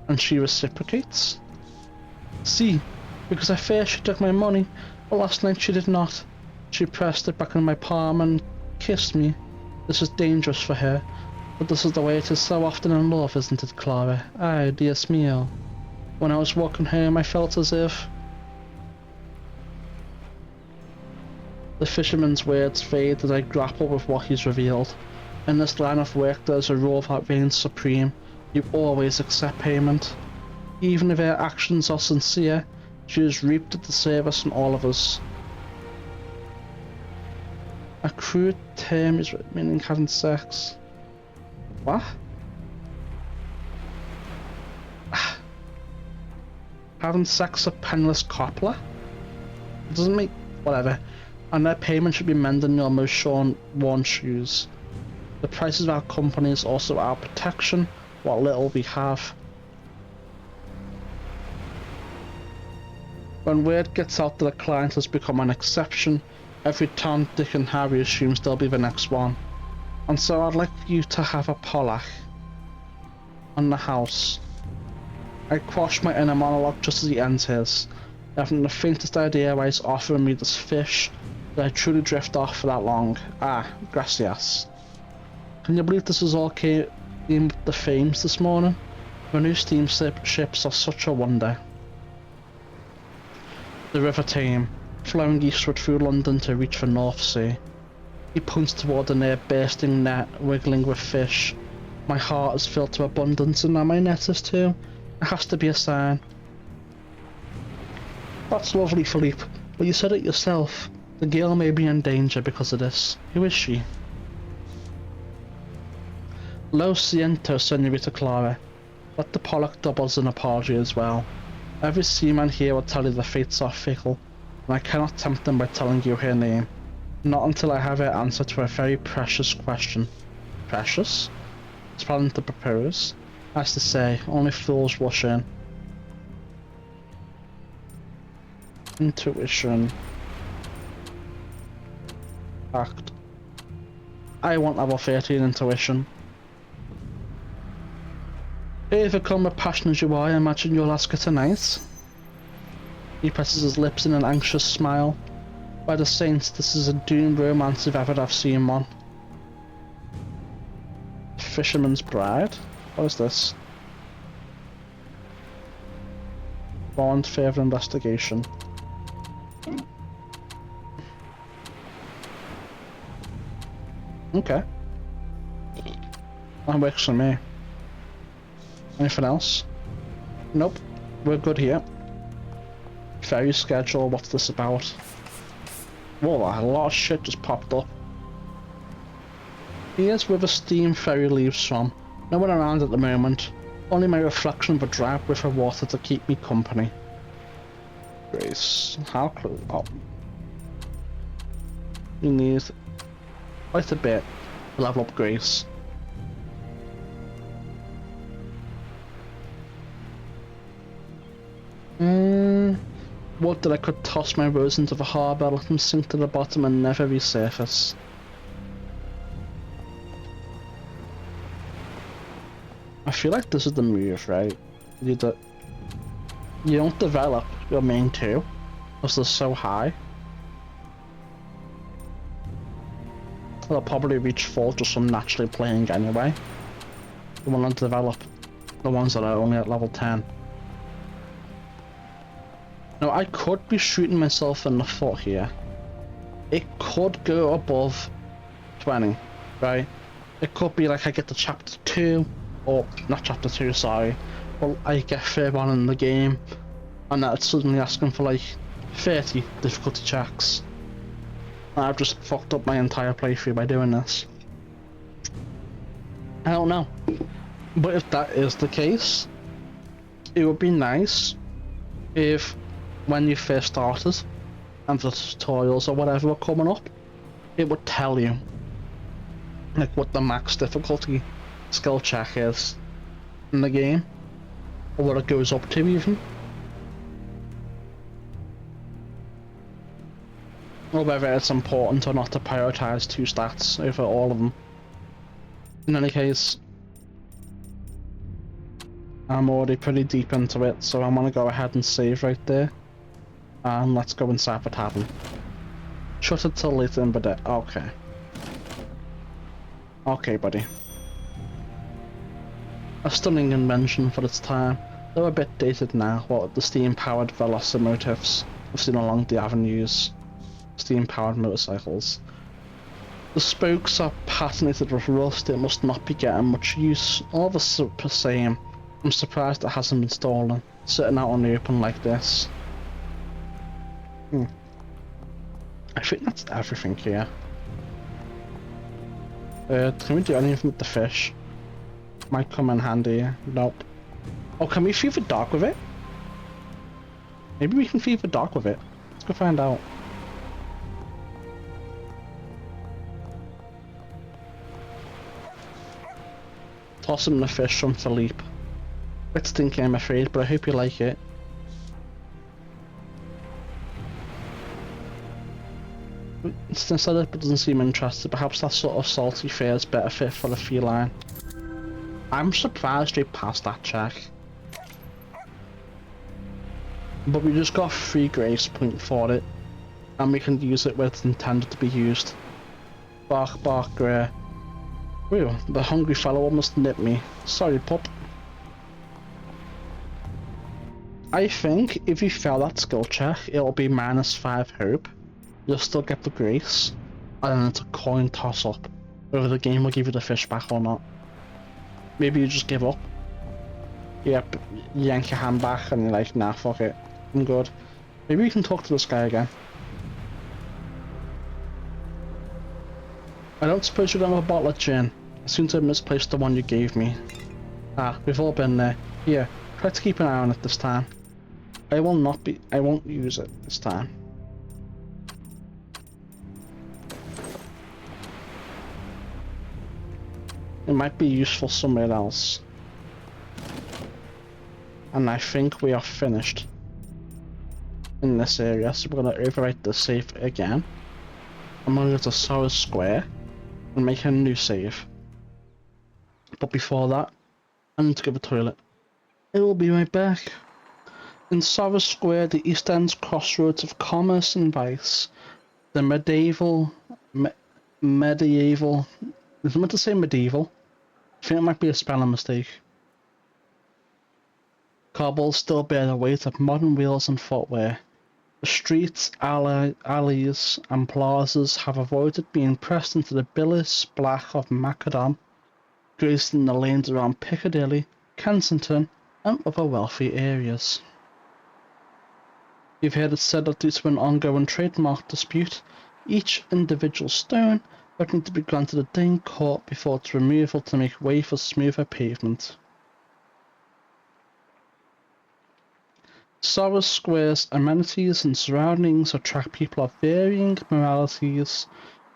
A: And she reciprocates? See, because at first she took my money, but last night she did not. She pressed it back in my palm and kissed me. This is dangerous for her, but this is the way it is so often in love, isn't it, Clara? Ay, Dios mío. When I was walking home, I felt as if... The fisherman's words fade as I grapple with what he's revealed. In this line of work, there's a rule that reigns supreme. You always accept payment. Even if her actions are sincere, she has reaped the service in all of us. A crude term is meaning having sex. What? Having sex with a penniless coupler? It doesn't make... whatever. And their payment should be mending your most worn shoes. The prices of our company is also our protection, what little we have. When word gets out that a client has become an exception, every Tom, Dick and Harry assumes they'll be the next one. And so I'd like you to have a Pollock on the house. I quash my inner monologue just as he ends his. I haven't the faintest idea why he's offering me this fish. Did I truly drift off for that long? Ah, gracias. Can you believe this is all came with the Fames this morning? The new steamships are such a wonder. The River Tame, flowing eastward through London to reach the North Sea. He points toward the near bursting net, wiggling with fish. My heart is filled to abundance, and now my net is too. It has to be a sign. That's lovely, Philippe, but you said it yourself. The girl may be in danger because of this. Who is she? Lo siento, Senorita Clara. Let the Pollock double as an apology as well. Every seaman here will tell you the fates are fickle, and I cannot tempt them by telling you her name. Not until I have her answer to a very precious question. Precious? It's planning to propose. As to say, only fools rush in. Intuition. Act. I want level 13 intuition. Overcome with passion as you are, I imagine you'll ask her tonight. He presses his lips in an anxious smile. By the saints, this is a doomed romance if ever I've seen one. Fisherman's Bride? What is this? Warrant further investigation. Okay. That works for me. Anything else? Nope. We're good here. Ferry schedule, what's this about? Whoa, a lot of shit just popped up. Here's where the steam ferry leaves from. No one around at the moment. Only my reflection of a drab with of water to keep me company. Grace. How close? Oh. You need quite a bit to level up Grace. What that I could toss my rose into the harbour, let them sink to the bottom and never resurface. I feel like this is the move, right? You don't develop your main two, because they're so high. They'll probably reach 4 just from naturally playing anyway. You want to develop the ones that are only at level 10. Now, I could be shooting myself in the foot here. It could go above 20, right? It could be like I get to chapter 2, or not chapter 2, sorry, but I get further on in the game, and that's suddenly asking for like 30 difficulty checks. And I've just fucked up my entire playthrough by doing this. I don't know. But if that is the case, it would be nice if when you first started and the tutorials or whatever were coming up, it would tell you like what the max difficulty skill check is in the game, or what it goes up to even, or whether it's important or not to prioritize 2 stats over all of them. In any case, I'm already pretty deep into it, so I'm gonna go ahead and save right there. And let's go inside the tavern. Shut it till later in the day. Okay. Okay, buddy. A stunning invention for its time, though a bit dated now, what with the steam-powered velocimotives we've seen along the avenues. Steam-powered motorcycles. The spokes are patinated with rust, it must not be getting much use. All the same, I'm surprised it hasn't been stolen, sitting out on the open like this. I think that's everything here. Can we do anything with the fish? Might come in handy. Nope. Oh, can we feed the dog with it? Maybe we can feed the dog with it. Let's go find out. Toss him the fish from to leap. Bit stinky, I'm afraid, but I hope you like it. Since that doesn't seem interested, perhaps that sort of salty fare is better fit for the feline. I'm surprised they passed that check. But we just got 3 grace points for it, and we can use it where it's intended to be used. Bark, bark, grey. Ooh, the hungry fellow almost nipped me. Sorry, pup. I think if you fail that skill check, it'll be -5 hope. You'll still get the grace, and then it's a coin toss up whether the game will give you the fish back or not. Maybe you just give up. Yep, you yank your hand back and you're like, nah, fuck it, I'm good. Maybe we can talk to this guy again. I don't suppose you're gonna have a bottle of gin. I seem to have misplaced the one you gave me. Ah, we've all been there. Here, try to keep an eye on it this time. I won't use it this time. It might be useful somewhere else. And I think we are finished in this area, so we're going to overwrite the save again. I'm going to go to Sorrow Square and make a new save. But before that, I need to go to the toilet. I will be right back. In Sorrow Square, the East End's crossroads of commerce and vice, the medieval, is it meant to say medieval? I think it might be a spelling mistake. Cobbles still bear the weight of modern wheels and footwear. The streets, alleys, and plazas have avoided being pressed into the bilious black of macadam, gracing the lanes around Piccadilly, Kensington, and other wealthy areas. You've heard it said that due to an ongoing trademark dispute, each individual stone would need to be granted a day in court before its removal to make way for smoother pavement. Sorrow Square's amenities and surroundings attract people of varying moralities.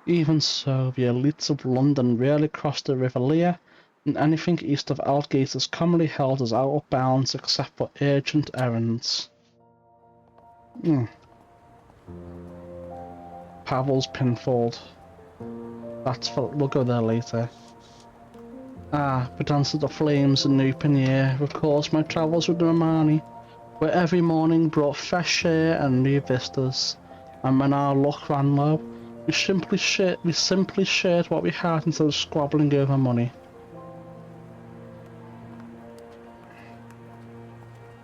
A: Even so, the elites of London rarely cross the River Lea, and anything east of Aldgate is commonly held as out of bounds except for urgent errands. Pavel's Pinfold. We'll go there later. The Dance of the Flames in open air recalls my travels with the Romani, where every morning brought fresh air and new vistas, and when our luck ran low, we simply shared what we had instead of squabbling over money.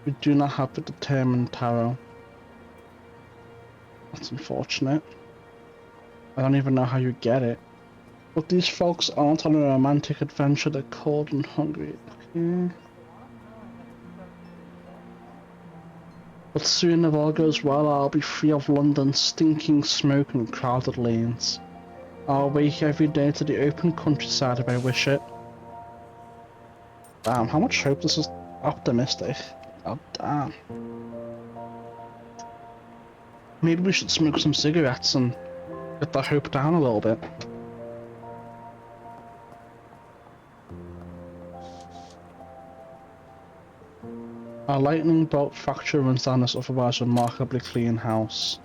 A: We do not have the determined tarot. That's unfortunate. I don't even know how you get it. But these folks aren't on a romantic adventure, they're cold and hungry. Okay. But soon, if all goes well, I'll be free of London's stinking smoke and crowded lanes. I'll wake every day to the open countryside if I wish it. Damn, how much hope this is optimistic. Oh, damn. Maybe we should smoke some cigarettes and get the hope down a little bit. A lightning bolt fracture runs down this otherwise remarkably clean house.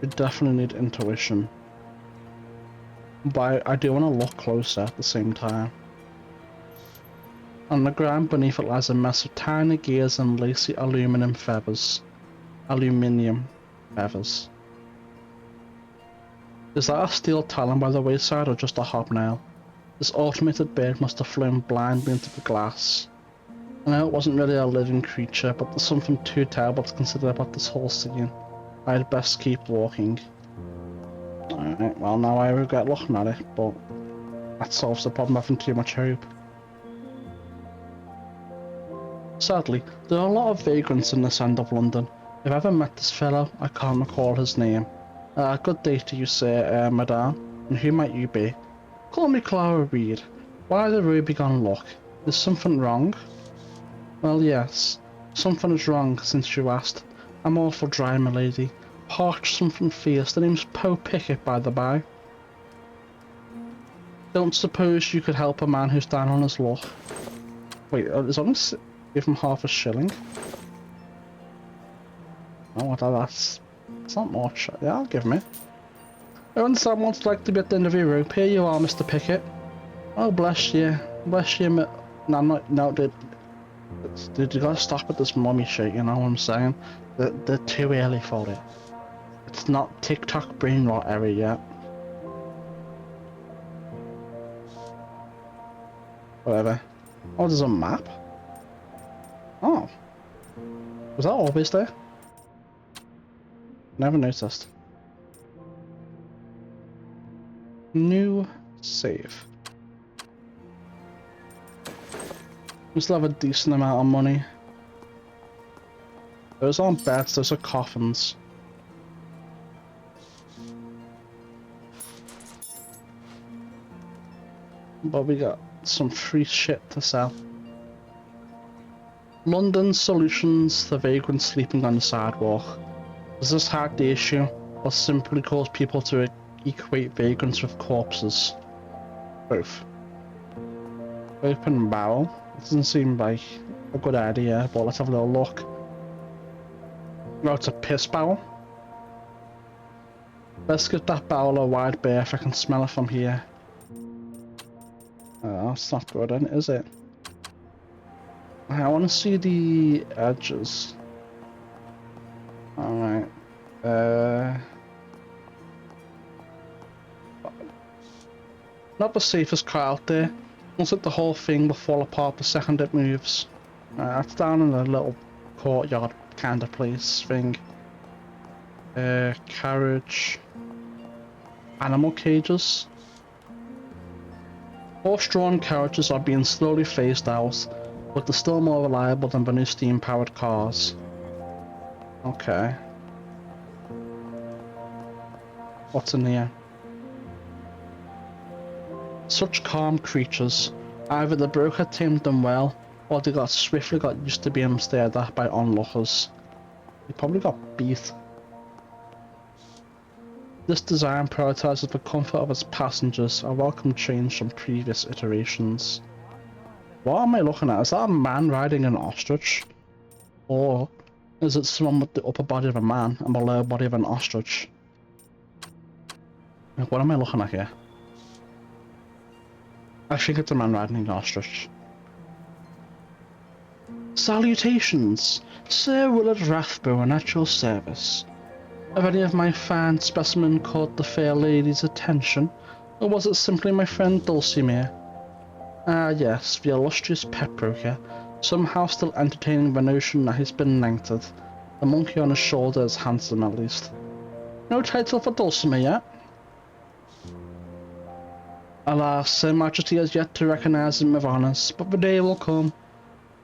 A: We definitely need intuition. But I do want to look closer at the same time. On the ground beneath it lies a mess of tiny gears and lacy aluminium feathers. Is that a steel talon by the wayside or just a hobnail? This automated bird must have flown blindly into the glass. I know it wasn't really a living creature, but there's something too terrible to consider about this whole scene. I'd best keep walking. Alright, well now I regret looking at it, but that solves the problem of having too much hope. Sadly, there are a lot of vagrants in this end of London. If I ever met this fellow, I can't recall his name. Good day to you, sir, madame, and who might you be? Call me Clara Reed. Why the ruby-gone look? Is something wrong? Well, yes, something is wrong, since you asked. I'm awful dry, my lady. Parched something fierce. The name's Poe Pickett, by the by. Don't suppose you could help a man who's down on his luck? Wait, is only give him half a shilling? Oh, that's not much. Yeah, I'll give him it. I understand what's like to be at the end of your rope. Here you are, Mr. Pickett. Oh, bless you. Bless you, no, dude, you gotta stop at this mummy shit, you know what I'm saying? They're too early for it. It's not TikTok brain rot era yet. Whatever. Oh, there's a map? Oh. Was that always there? Never noticed. New save. We still have a decent amount of money. Those aren't beds, those are coffins. but we got some free shit to sell. London's solutions to vagrants sleeping on the sidewalk. Does this hack the issue, or simply cause people to equate vagrants with corpses? Both. Open barrel. Doesn't seem like a good idea, but let's have a little look. No, it's a piss barrel. Let's give that barrel a wide berth. I can smell it from here. Oh, that's not good, is it? I want to see the edges. Alright. Not the safest car out there. Looks like the whole thing will fall apart the second it moves. That's down in a little courtyard kind of place thing. Carriage. Animal cages. Horse-drawn carriages are being slowly phased out, but they're still more reliable than the new steam-powered cars. Okay. What's in here? Such calm creatures. Either the broker tamed them well, or they swiftly got used to being stared at by onlookers. They probably got beat. This design prioritizes the comfort of its passengers, a welcome change from previous iterations. What am I looking at? Is that a man riding an ostrich? Or is it someone with the upper body of a man and the lower body of an ostrich? What am I looking at here? I think it's a man riding an ostrich. Salutations! Sir Willard Rathbone at your service. Have any of my fine specimen caught the fair lady's attention, or was it simply my friend Dulcimer? Ah yes, the illustrious pet broker, somehow still entertaining the notion that he's been knighted. The monkey on his shoulder is handsome at least. No title for Dulcimer yet? Alas, Her Majesty has yet to recognise him with honours, but the day will come.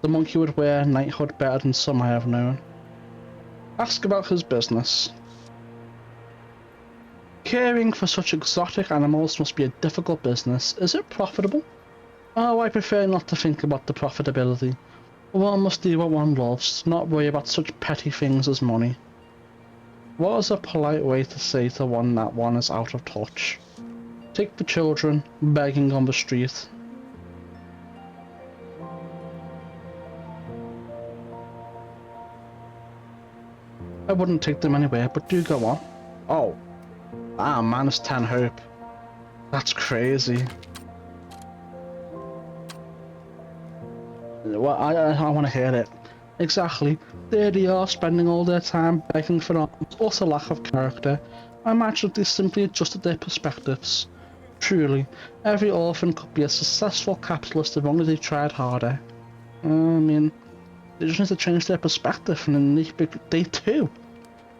A: The monkey would wear knighthood better than some I have known. Ask about his business. Caring for such exotic animals must be a difficult business. Is it profitable? Oh, I prefer not to think about the profitability. One must do what one loves, not worry about such petty things as money. What is a polite way to say to one that one is out of touch? Take the children, begging on the street. I wouldn't take them anywhere, but do go on. Oh. Ah, minus 10 hope. That's crazy. Well, I want to hear it. Exactly. There they are, spending all their time begging for alms, utter lack of character. I imagine they simply adjusted their perspectives. Truly, every orphan could be a successful capitalist if only they tried harder. I mean, they just need to change their perspective and then they too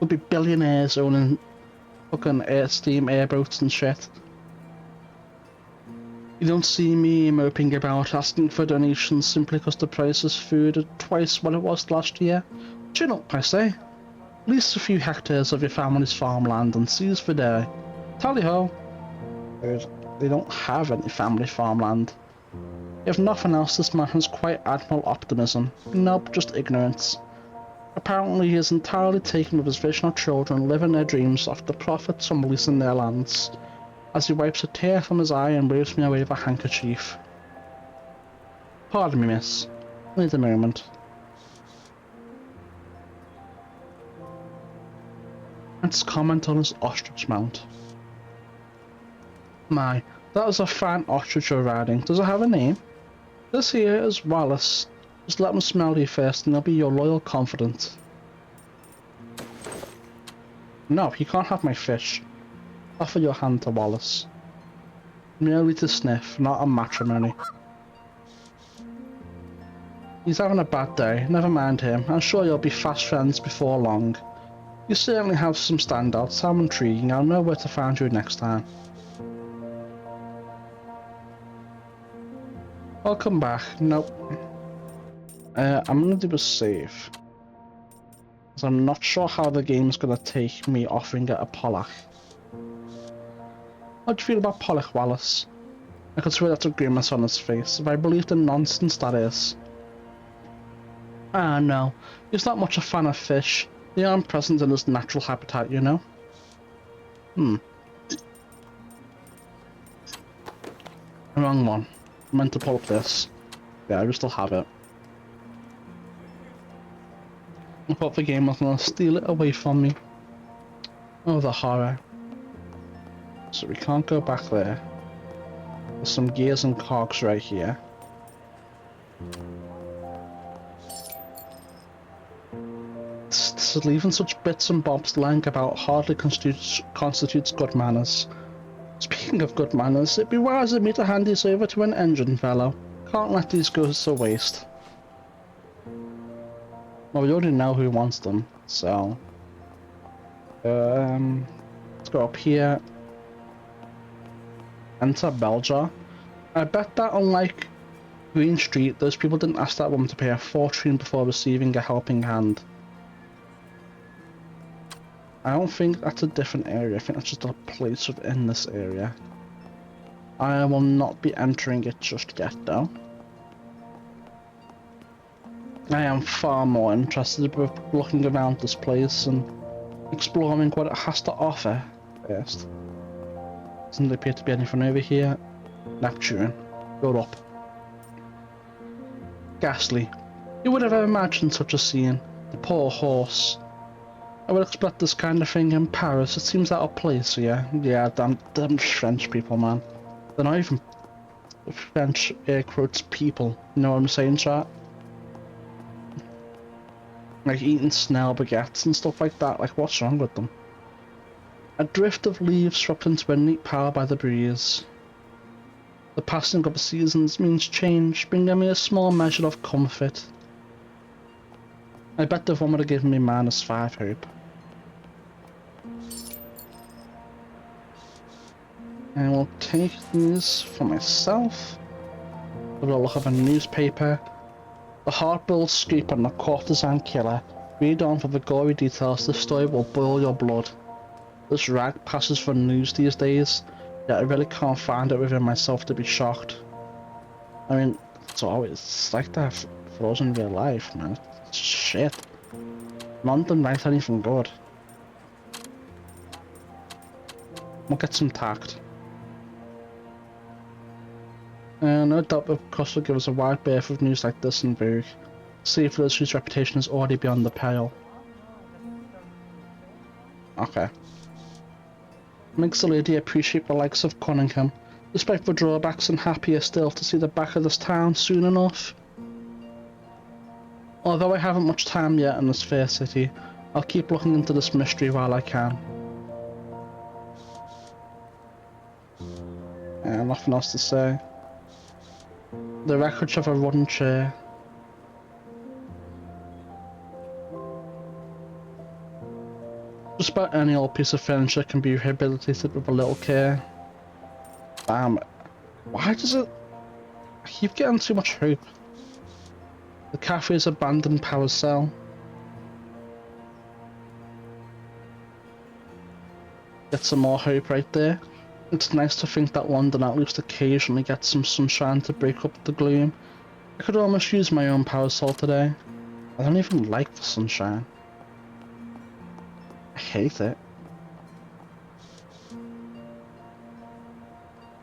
A: would be billionaires owning fucking steam airboats and shit. You don't see me moping about asking for donations simply because the price of food is twice what it was last year. Chin up, I say. Lease a few hectares of your family's farmland and seize the day. Tally-ho. They don't have any family farmland. If nothing else, this man has quite admirable optimism. Nope, just ignorance. Apparently he is entirely taken with his vision of children living their dreams off the profits from leasing their lands, as he wipes a tear from his eye and waves me away with a handkerchief. Pardon me, miss. Wait a moment. Let's comment on his ostrich mount. My, that is a fine ostrich you're riding. Does it have a name? This here is Wallace. Just let him smell you first and he'll be your loyal confidant. No, you can't have my fish. Offer your hand to Wallace. Merely to sniff, not a matrimony. He's having a bad day, never mind him. I'm sure you'll be fast friends before long. You certainly have some standouts, how intriguing. I'll know where to find you next time. I'll come back. Nope. I'm gonna do a save. Because I'm not sure how the game's gonna take me offering it a Pollock. How do you feel about Pollock, Wallace? I could swear that's a grimace on his face. If I believed in nonsense, that is. Ah, no. He's not much a fan of fish. They aren't present in his natural habitat, you know? Hmm. Wrong one. I meant to pull up this. Yeah, I still have it. I thought the game was gonna steal it away from me. Oh, the horror. So we can't go back there. There's some gears and cogs right here. So leaving such bits and bobs lying about hardly constitutes good manners. Speaking of good manners, it'd be wise of me to hand these over to an engine fellow. Can't let these go to waste. Well, we already know who wants them, so... let's go up here. Enter Belger. I bet that unlike Green Street, those people didn't ask that woman to pay a fortune before receiving a helping hand. I don't think that's a different area, I think that's just a place within this area. I will not be entering it just yet though. I am far more interested with looking around this place and exploring what it has to offer first. Doesn't appear to be anything over here. Neptune. Go up. Ghastly. Who would have imagined such a scene? The poor horse. I would expect this kind of thing in Paris. It seems out of place here. Yeah, damn French people, man. They're not even French air quotes people. You know what I'm saying, chat? Like eating snail baguettes and stuff like that. Like, what's wrong with them? A drift of leaves swept into a neat pile by the breeze. The passing of the seasons means change, bringing me a small measure of comfort. I bet the one would have given me -5 hope. I will take these for myself. Have a look at a newspaper. The hard-boiled scoop on the courtesan killer. Read on for the gory details. This story will boil your blood. This rag passes for news these days, yet I really can't find it within myself to be shocked. I mean, it's like that for us in real life, man. It's shit. None of them write anything good. We'll get some tact. No doubt the cost will give us a wide berth of news like this in Vogue. See if those whose reputation is already beyond the pale. Okay. Makes the lady appreciate the likes of Cunningham, despite the drawbacks, and happier still to see the back of this town soon enough. Although I haven't much time yet in this fair city, I'll keep looking into this mystery while I can. Nothing else to say. The wreckage of a wooden chair. Just about any old piece of furniture can be rehabilitated with a little care. Damn. Why does it... I keep getting too much hope. The cafe's abandoned power cell. Get some more hope right there. It's nice to think that London at least occasionally gets some sunshine to break up the gloom. I could almost use my own power cell today. I don't even like the sunshine. I hate it.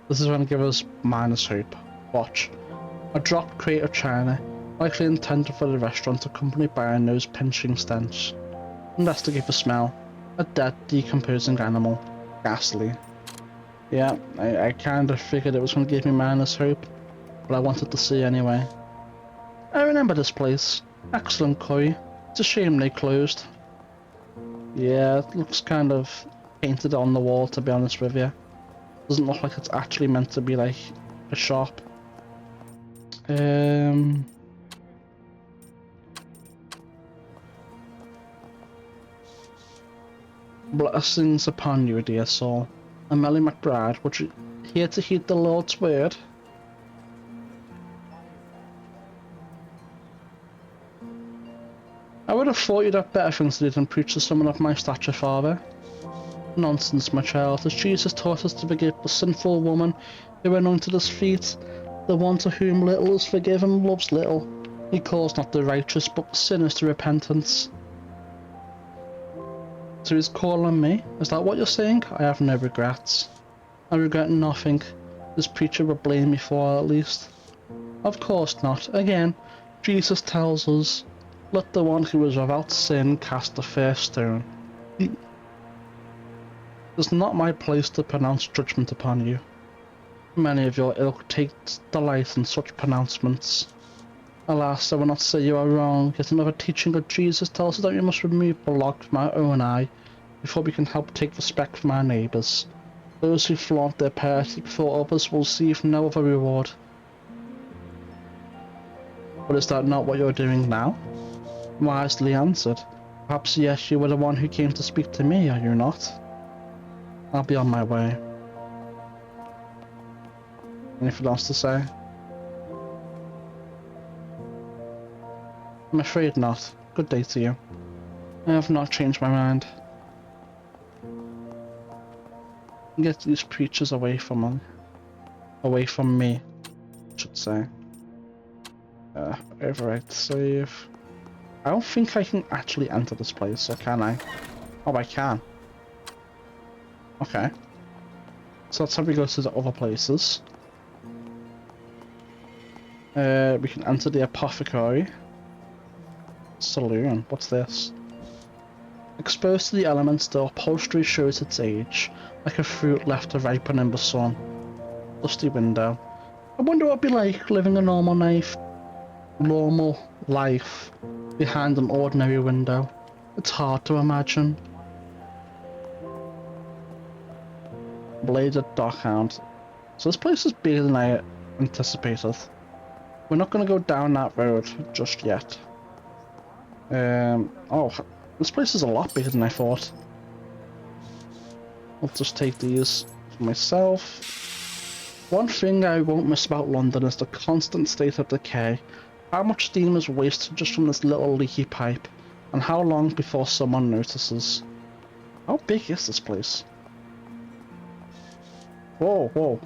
A: This is going to give us minus hope. Watch. A dropped crate of china, likely intended for the restaurant, accompanied by a nose-pinching stench. Investigate the smell. A dead, decomposing animal. Ghastly. Yeah, I kind of figured it was going to give me minus hope, but I wanted to see anyway. I remember this place. Excellent curry. It's a shame they closed. Yeah, it looks kind of painted on the wall, to be honest with you. Doesn't look like it's actually meant to be like a shop. Blessings upon you, dear soul. Amelie McBride, would you here to heed the Lord's word? I would have thought you'd have better things to do than preach to someone of my stature, father. Nonsense, my child. As Jesus taught us to forgive the sinful woman who anointed his feet, the one to whom little is forgiven loves little. He calls not the righteous, but sinners to repentance. So he's calling me? Is that what you're saying? I have no regrets. I regret nothing. This preacher will blame me for, at least. Of course not. Again, Jesus tells us, let the one who is without sin cast the first stone. It is not my place to pronounce judgment upon you. Many of your ilk take delight in such pronouncements. Alas, I will not say you are wrong, yet another teaching of Jesus tells us that we must remove the log from our own eye before we can help take respect from our neighbours. Those who flaunt their piety before others will receive no other reward. But is that not what you're doing now? Wisely answered. Perhaps yes, you were the one who came to speak to me, are you not? I'll be on my way. Anything else to say? I'm afraid not. Good day to you. I have not changed my mind. Get these preachers away from me. Away from me, I should say. Overwrite save. I don't think I can actually enter this place, or can I? Oh, I can. Okay. So that's how we go to the other places. We can enter the apothecary. Saloon. What's this? Exposed to the elements, the upholstery shows its age, like a fruit left to ripen in the sun. Dusty window. I wonder what it'd be like living a normal life behind an ordinary window. It's hard to imagine. Bladed Dockhound. So this place is bigger than I anticipated. We're not going to go down that road just yet. Oh, this place is a lot bigger than I thought. I'll just take these for myself. One thing I won't miss about London is the constant state of decay. How much steam is wasted just from this little leaky pipe, and how long before someone notices? How big is this place? Whoa, whoa.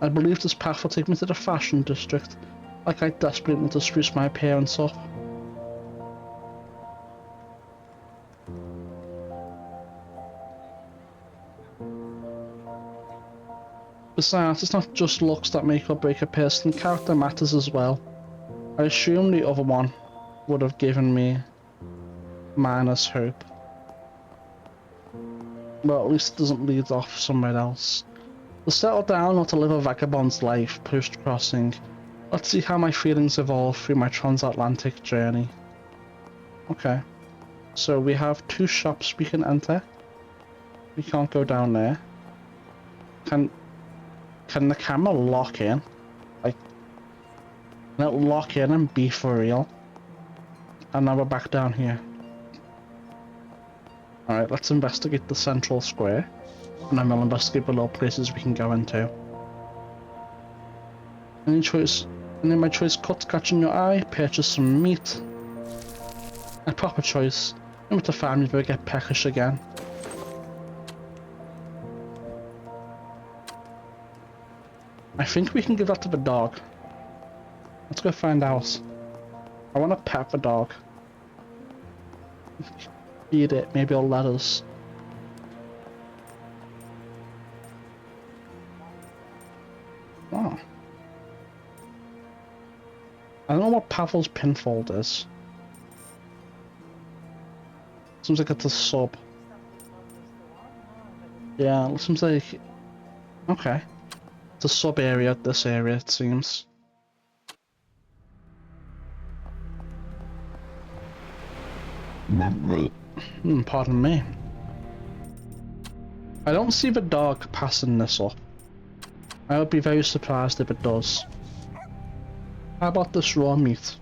A: I believe this path will take me to the fashion district, like I desperately need to spruce my appearance up. Besides, it's not just looks that make or break a person, character matters as well. I assume the other one would have given me minus hope. Well, at least it doesn't lead off somewhere else. To settle down or to live a vagabond's life post-crossing, let's see how my feelings evolve through my transatlantic journey. Okay, so we have 2 shops we can enter. We can't go down there. Can the camera lock in? Like, can it lock in and be for real? And now we're back down here. Alright, let's investigate the central square. And then we'll investigate the little places we can go into. Any choice? Any my choice cuts catching your eye? Purchase some meat. A proper choice. And with the family we get peckish again. I think we can give that to the dog. Let's go find out. I want to pet the dog. Feed it, maybe it'll let us. Oh. I don't know what Pavel's pinfold is. Seems like it's a sub. Yeah, it seems like... Okay. It's a sub area at this area, it seems. Pardon me. I don't see the dog passing this up. I would be very surprised if it does. How about this raw meat?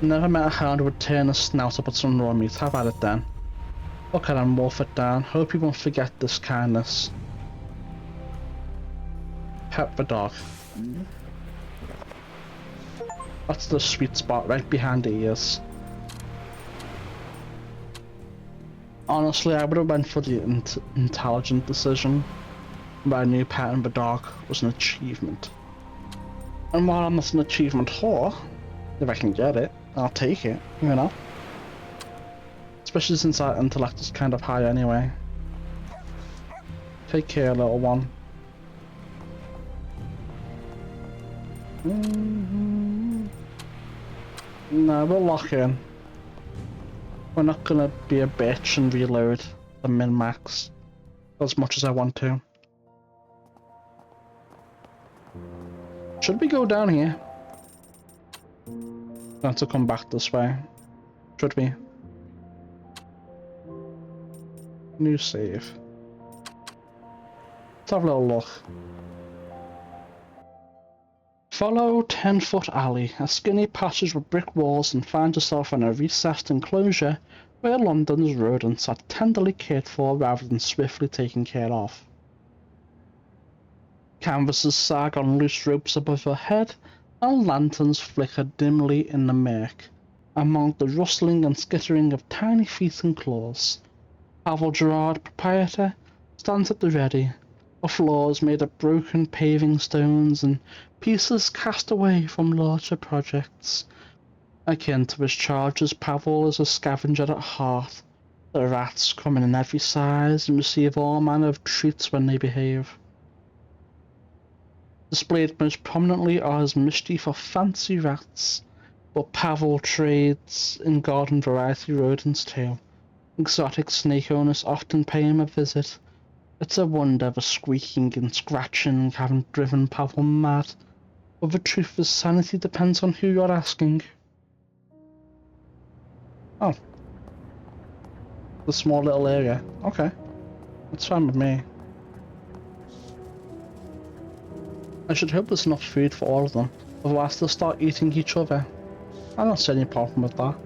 A: Never met a hound who would turn a snout up at some raw meat. Have at it then. Okay then, wolf it down. Hope you won't forget this kindness. Pet the dog. That's the sweet spot right behind the ears. Honestly, I would have went for the intelligent decision, but I knew petting the dog was an achievement. And while I'm not an achievement whore, if I can get it, I'll take it, you know? Especially since our intellect is kind of high anyway. Take care, little one. No, we'll lock in. We're not gonna be a bitch and reload the min-max as much as I want to. Should we go down here? Not to come back this way. Should we? New save. Let's have a little look. Follow 10-foot alley, a skinny passage with brick walls, and find yourself in a recessed enclosure where London's rodents are tenderly cared for rather than swiftly taken care of. Canvases sag on loose ropes above your head, and lanterns flicker dimly in the murk, among the rustling and skittering of tiny feet and claws. Pavel Gerard, proprietor, stands at the ready, the floors made of broken paving stones and pieces cast away from larger projects. Akin to his charges, Pavel is a scavenger at heart. The rats come in every size and receive all manner of treats when they behave. Displayed most prominently are his mischief of fancy rats, but Pavel trades in garden variety rodents too. Exotic snake owners often pay him a visit. It's a wonder the squeaking and scratching haven't driven Pavel mad, but the truth is sanity depends on who you're asking. Oh. The small little area. Okay. That's fine with me. I should hope there's enough food for all of them, otherwise they'll start eating each other. I don't see any problem with that.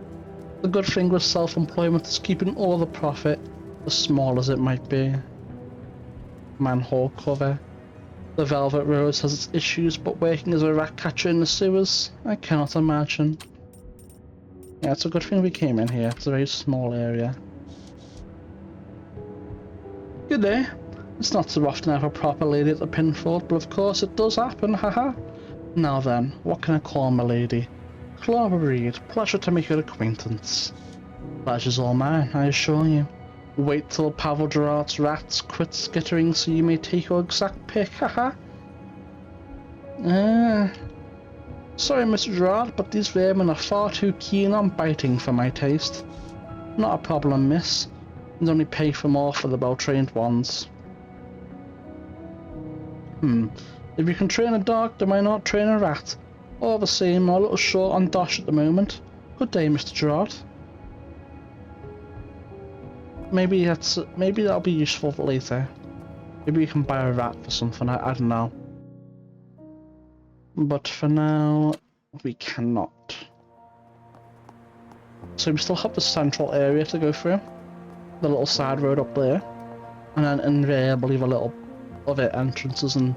A: The good thing with self-employment is keeping all the profit, as small as it might be. Manhole cover. The Velvet Rose has its issues, but working as a rat catcher in the sewers, I cannot imagine. Yeah, it's a good thing we came in here. It's a very small area. Good day. It's not so often I have a proper lady at the pinfold, but of course it does happen, haha. Now then, what can I call my lady? Clara Reed, pleasure to make your acquaintance. Pleasure's all mine, I assure you. Wait till Pavel Gerard's rats quit skittering so you may take your exact pick, haha. Sorry, Mr. Gerard, but these vermin are far too keen on biting for my taste. Not a problem, miss. You'd only pay for more for the well-trained ones. If you can train a dog, then why not train a rat? All the same, I'm a little short on dosh at the moment. Good day, Mr. Gerard. Maybe that'll be useful for later. Maybe we can buy a rat for something, I don't know. But for now, we cannot. So we still have the central area to go through. The little side road up there. And then in there, I believe a little other entrances and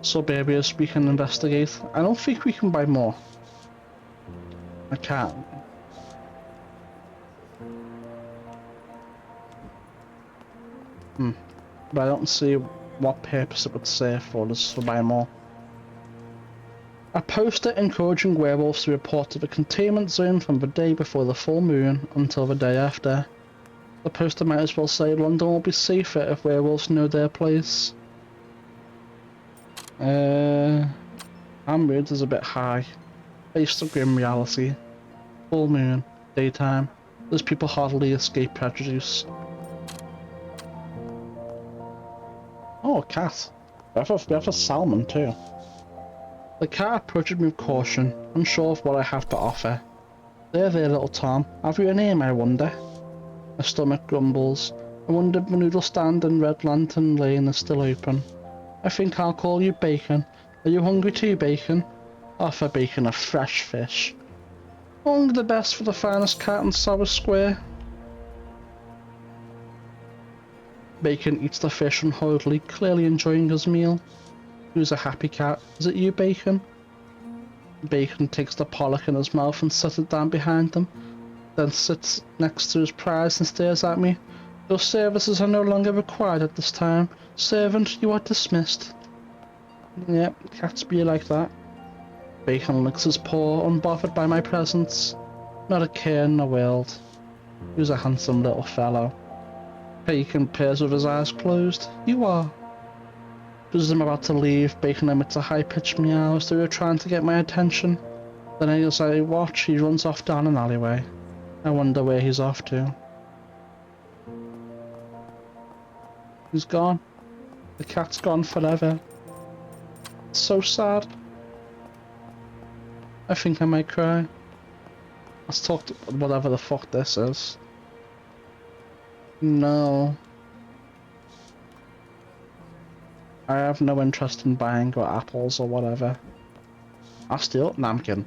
A: sub-areas we can investigate. I don't think we can buy more. I can't. But I don't see what purpose it would serve for us to buy more. A poster encouraging werewolves to report to the containment zone from the day before the full moon until the day after. The poster might as well say London will be safer if werewolves know their place. Mood is a bit high. Face the grim reality. Full moon, daytime. Those people hardly escape prejudice. Oh, a cat. We have a salmon too. The cat approaches me with caution, unsure of what I have to offer. There, little Tom. Have you a name, I wonder? My stomach grumbles. I wonder if the noodle stand in Red Lantern Lane is still open. I think I'll call you Bacon. Are you hungry too, Bacon? Offer Bacon a fresh fish. Only the best for the finest cat in Sour Square. Bacon eats the fish unhurriedly, clearly enjoying his meal. Who's a happy cat? Is it you, Bacon? Bacon takes the pollock in his mouth and sets it down behind him. then sits next to his prize and stares at me. Your services are no longer required at this time. Servant, you are dismissed. Yep, cats be like that. Bacon licks his paw, unbothered by my presence. Not a care in the world. He was a handsome little fellow. Bacon peers with his eyes closed. You are. Just as I'm about to leave, Bacon emits a high-pitched meow as though he were trying to get my attention. Then as I watch, he runs off down an alleyway. I wonder where he's off to. He's gone. The cat's gone forever. It's so sad. I think I might cry. Let's talk to whatever the fuck this is. No. I have no interest in buying or apples or whatever. I'll steal Namkin.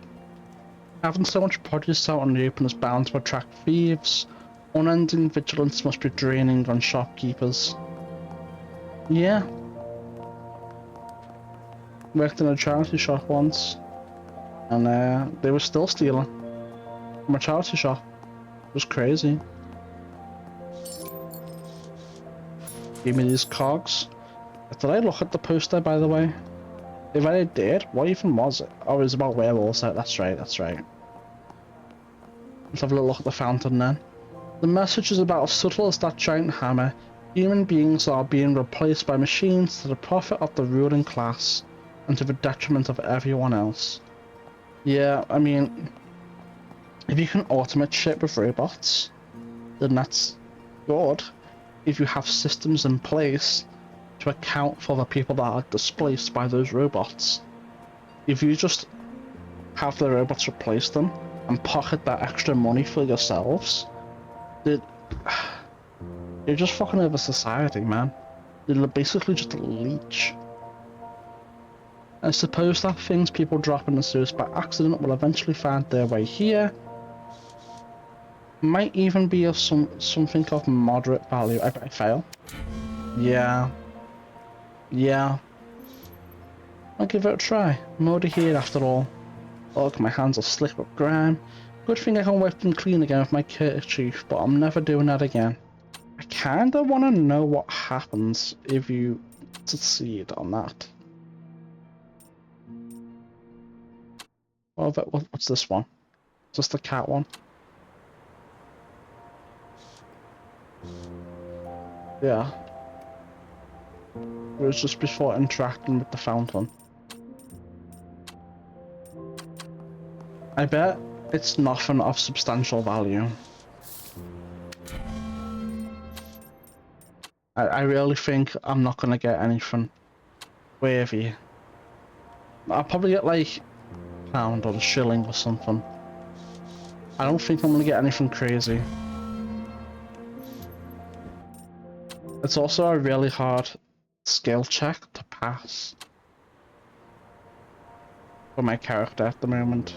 A: Having so much produce out in the open is bound to attract thieves. Unending vigilance must be draining on shopkeepers. Yeah. Worked in a charity shop once. And they were still stealing. From a charity shop. It was crazy. Give me these cogs. Did I look at the poster, by the way? If I did, what even was it? Oh, it was about werewolves. That's right, that's right. Let's have a little look at the fountain then. The message is about as subtle as that giant hammer. Human beings are being replaced by machines to the profit of the ruling class and to the detriment of everyone else. Yeah, I mean, if you can automate shit with robots, then that's good. If you have systems in place to account for the people that are displaced by those robots. If you just have the robots replace them and pocket that extra money for yourselves, you're just fucking over society, man. You're basically just a leech. I suppose that things people drop in the sewers by accident will eventually find their way here. Might even be of something of moderate value. I fail. Yeah. Yeah. I'll give it a try. Murder here after all. Ugh, my hands are slick with grime. Good thing I can wipe them clean again with my kerchief, but I'm never doing that again. I kinda wanna know what happens if you succeed on that. Oh, what's this one? Is this the cat one? Yeah. It was just before interacting with the fountain. I bet it's nothing of substantial value. I really think I'm not gonna get anything wavy. I'll probably get like a pound or a shilling or something. I don't think I'm gonna get anything crazy. It's also a really hard skill check to pass for my character at the moment.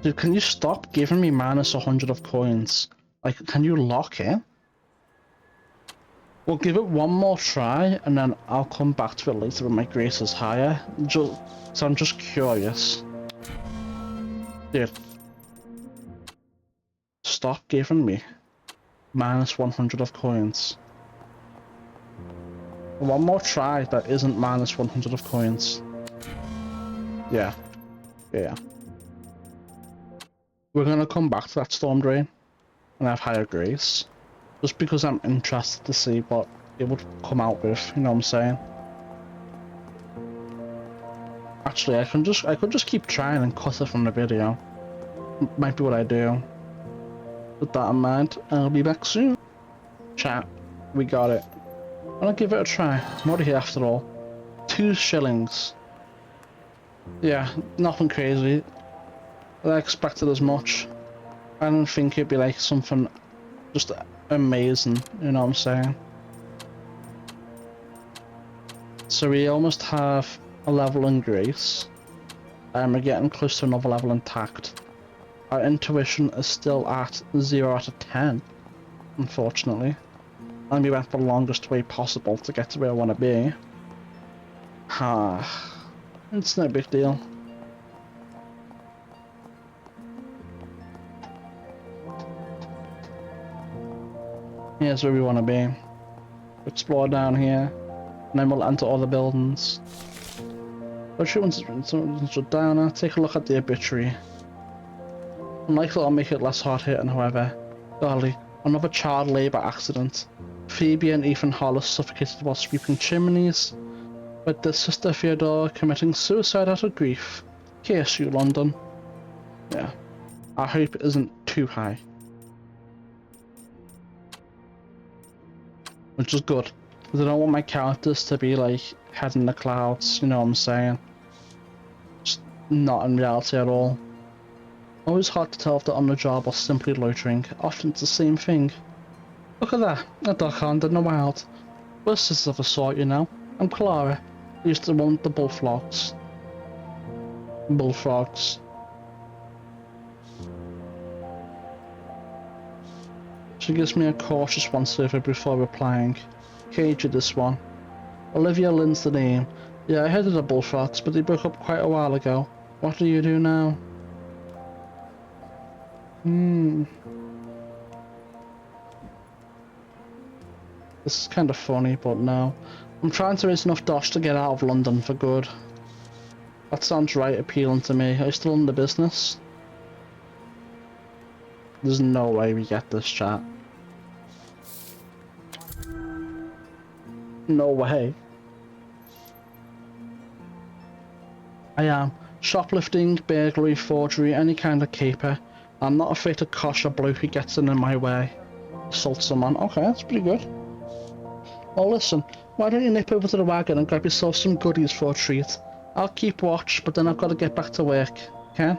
A: Dude, can you stop giving me minus 100 of coins? Like, can you lock in? We'll give it one more try, and then I'll come back to it later when my grace is higher. So I'm just curious. Dude. Stop giving me minus 100 of coins. One more try that isn't minus 100 of coins. Yeah. Yeah. We're gonna come back to that storm drain and have higher grace. Just because I'm interested to see what it would come out with, you know what I'm saying? Actually, I could just keep trying and cut it from the video. Might be what I do. With that in mind, I'll be back soon. Chat, we got it. I'll give it a try. I'm already here after all. 2 shillings. Yeah, nothing crazy. I expected as much. I didn't think it'd be like something just amazing, you know what I'm saying? So we almost have a level in grace. We're getting close to another level in tact. Our intuition is still at 0 out of 10, unfortunately. And we went the longest way possible to get to where I want to be. It's no big deal. Here's where we want to be. Explore down here, and then we'll enter all the buildings. But once it's down, I'll take a look at the obituary. Unlikely I'll make it less hard hitting, however. Golly, another child labour accident. Phoebe and Ethan Hollis suffocated while sweeping chimneys, with their sister Theodora committing suicide out of grief. Here's you, London. Yeah, I hope it isn't too high. Which is good, because I don't want my characters to be like head in the clouds, you know what I'm saying? Just not in reality at all. Always hard to tell if they're on the job or simply loitering. Often it's the same thing. Look at that, a duck hunt in the wild. We're sisters of a sort, you know. I'm Clara. I used to want the bullfrogs. Bullfrogs. She gives me a cautious once-over before replying. Cage you this one. Olivia Lynn's the name. Yeah, I heard of the bullfrogs, but they broke up quite a while ago. What do you do now? This is kind of funny, but no. I'm trying to raise enough dosh to get out of London for good. That sounds right appealing to me. Are you still in the business? There's no way we get this, chat. No way. I am. Shoplifting, burglary, forgery, any kind of caper. I'm not afraid to cosh a bloke who gets in my way. Assault someone. Okay, that's pretty good. Well, listen, why don't you nip over to the wagon and grab yourself some goodies for a treat? I'll keep watch, but then I've got to get back to work. Okay?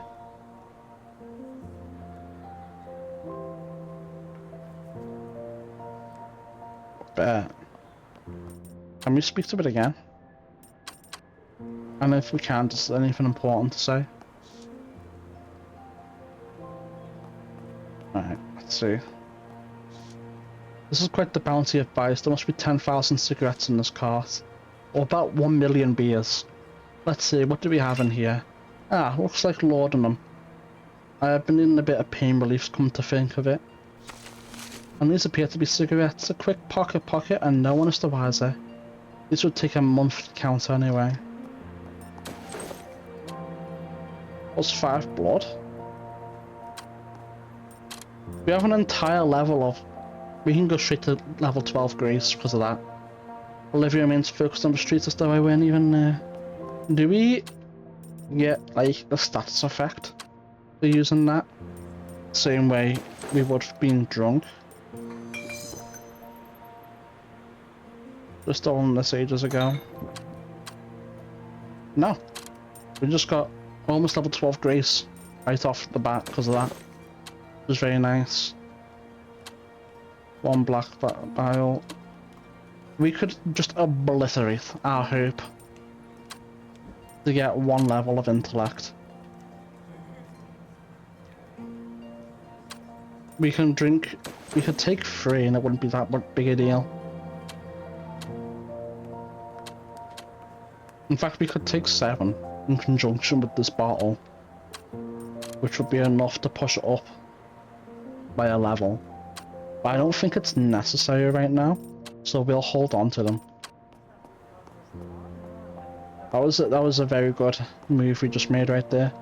A: Bet. Can we speak to it again? And if we can, is there anything important to say? Alright, let's see. This is quite the bounty of buys. There must be 10,000 cigarettes in this cart. Or about 1 million beers. Let's see, what do we have in here? Ah, looks like laudanum. I've been needing a bit of pain relief, come to think of it. And these appear to be cigarettes. A quick pocket, and no one is the wiser. This would take a month to count anyway. Plus 5 blood. We have an entire level of... We can go straight to level 12 grace because of that. Olivia remains focused on the streets as though I weren't even there. Do we get, like, the status effect for using that? Same way we would have been drunk. Just stolen this ages ago. No. We just got almost level 12 grace right off the bat because of that. It was very nice. 1 black bile. We could just obliterate our hope to get 1 level of intellect. We can drink, we could take 3 and it wouldn't be that big a deal. In fact, we could take 7 in conjunction with this bottle, which would be enough to push it up by a level. But I don't think it's necessary right now, so we'll hold on to them. That was a very good move we just made right there.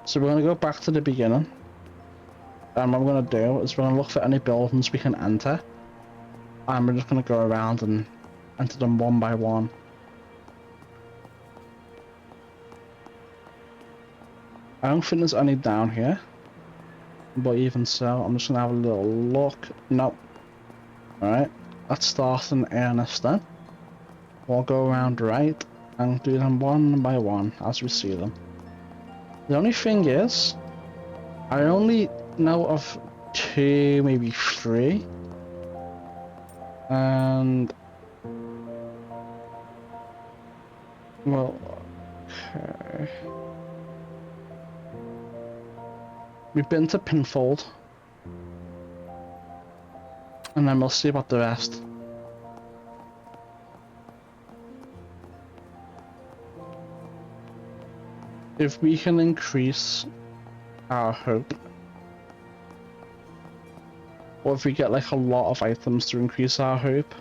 A: So we're gonna go back to the beginning. And what we're gonna do is we're gonna look for any buildings we can enter. And we're just gonna go around and enter them one by one. I don't think there's any down here. But even so, I'm just gonna have a little look. Nope. Alright, let's start in earnest then. We'll go around right and do them one by one as we see them. The only thing is, I only know of 2, maybe 3. And... well, okay. We've been to Pinfold. And then we'll see about the rest. If we can increase our hope, or if we get like a lot of items to increase our hope,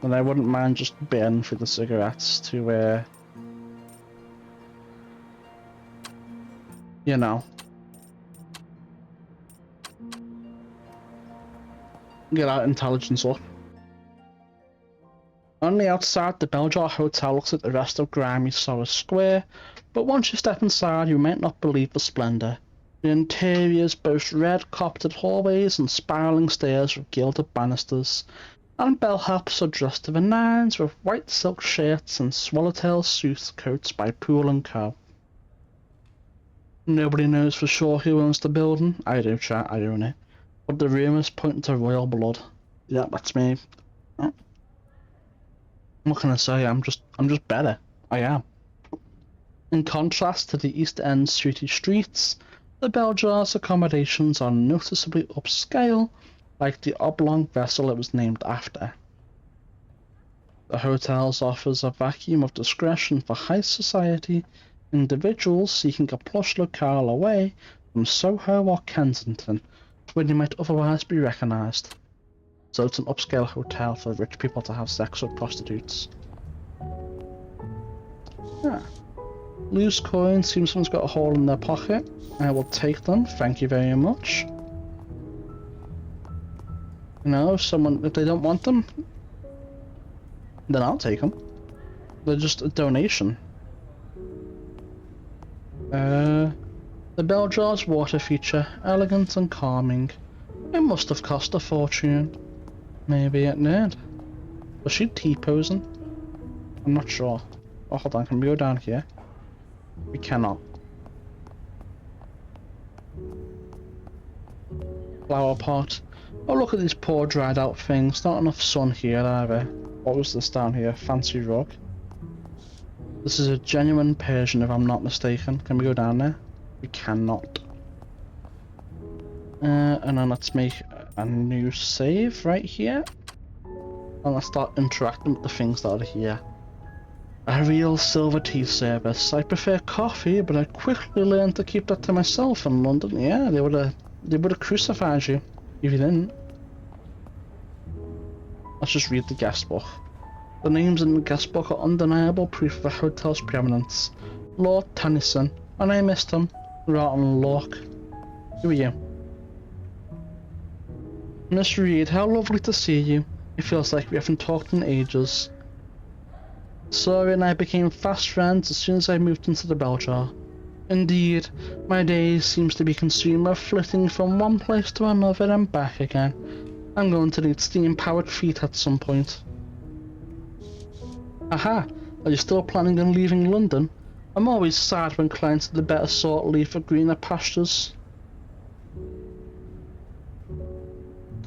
A: then I wouldn't mind just burning through the cigarettes to, you know, get our intelligence up. On the outside, the Beljar Hotel looks like the rest of grimy Sorrow Square, but once you step inside, you might not believe the splendor. The interiors boast red carpeted hallways and spiraling stairs with gilded banisters, and bellhops are dressed to the nines with white silk shirts and swallowtail suit coats by Poole & Co. Nobody knows for sure who owns the building. I do, chat, I own it. But the rumours point to royal blood. Yeah, that's me. What can I say? I'm just better. I am. In contrast to the East End sooty streets, the Beljar's accommodations are noticeably upscale, like the oblong vessel it was named after. The hotel offers a vacuum of discretion for high society individuals seeking a plush locale away from Soho or Kensington, where they might otherwise be recognised. So it's an upscale hotel for rich people to have sex with prostitutes. Yeah. Loose coins seems someone's got a hole in their pocket. I will take them, thank you very much. You know, if they don't want them, then I'll take them. They're just a donation. The Beljar's water feature, elegant and calming. It must have cost a fortune. Maybe it did. Was she T-posing? I'm not sure. Oh, hold on, can we go down here? We cannot. Flower pot. Oh, look at these poor dried out things. Not enough sun here either. What was this down here? Fancy rug. This is a genuine Persian if I'm not mistaken. Can we go down there? We cannot. And then let's make a new save right here. And let's start interacting with the things that are here. A real silver tea service. I prefer coffee, but I quickly learned to keep that to myself in London. Yeah, they would have crucified you if you didn't. Let's just read the guest book. The names in the guest book are undeniable proof of the hotel's preeminence. Lord Tennyson, and I missed him. Rotten luck. Who are you? Miss Reed, how lovely to see you. It feels like we haven't talked in ages. Sorry, and I became fast friends as soon as I moved into the Beljar. Indeed, my days seems to be consumed with flitting from one place to another and back again. I'm going to need steam-powered feet at some point. Aha! Are you still planning on leaving London? I'm always sad when clients of the better sort leave for greener pastures.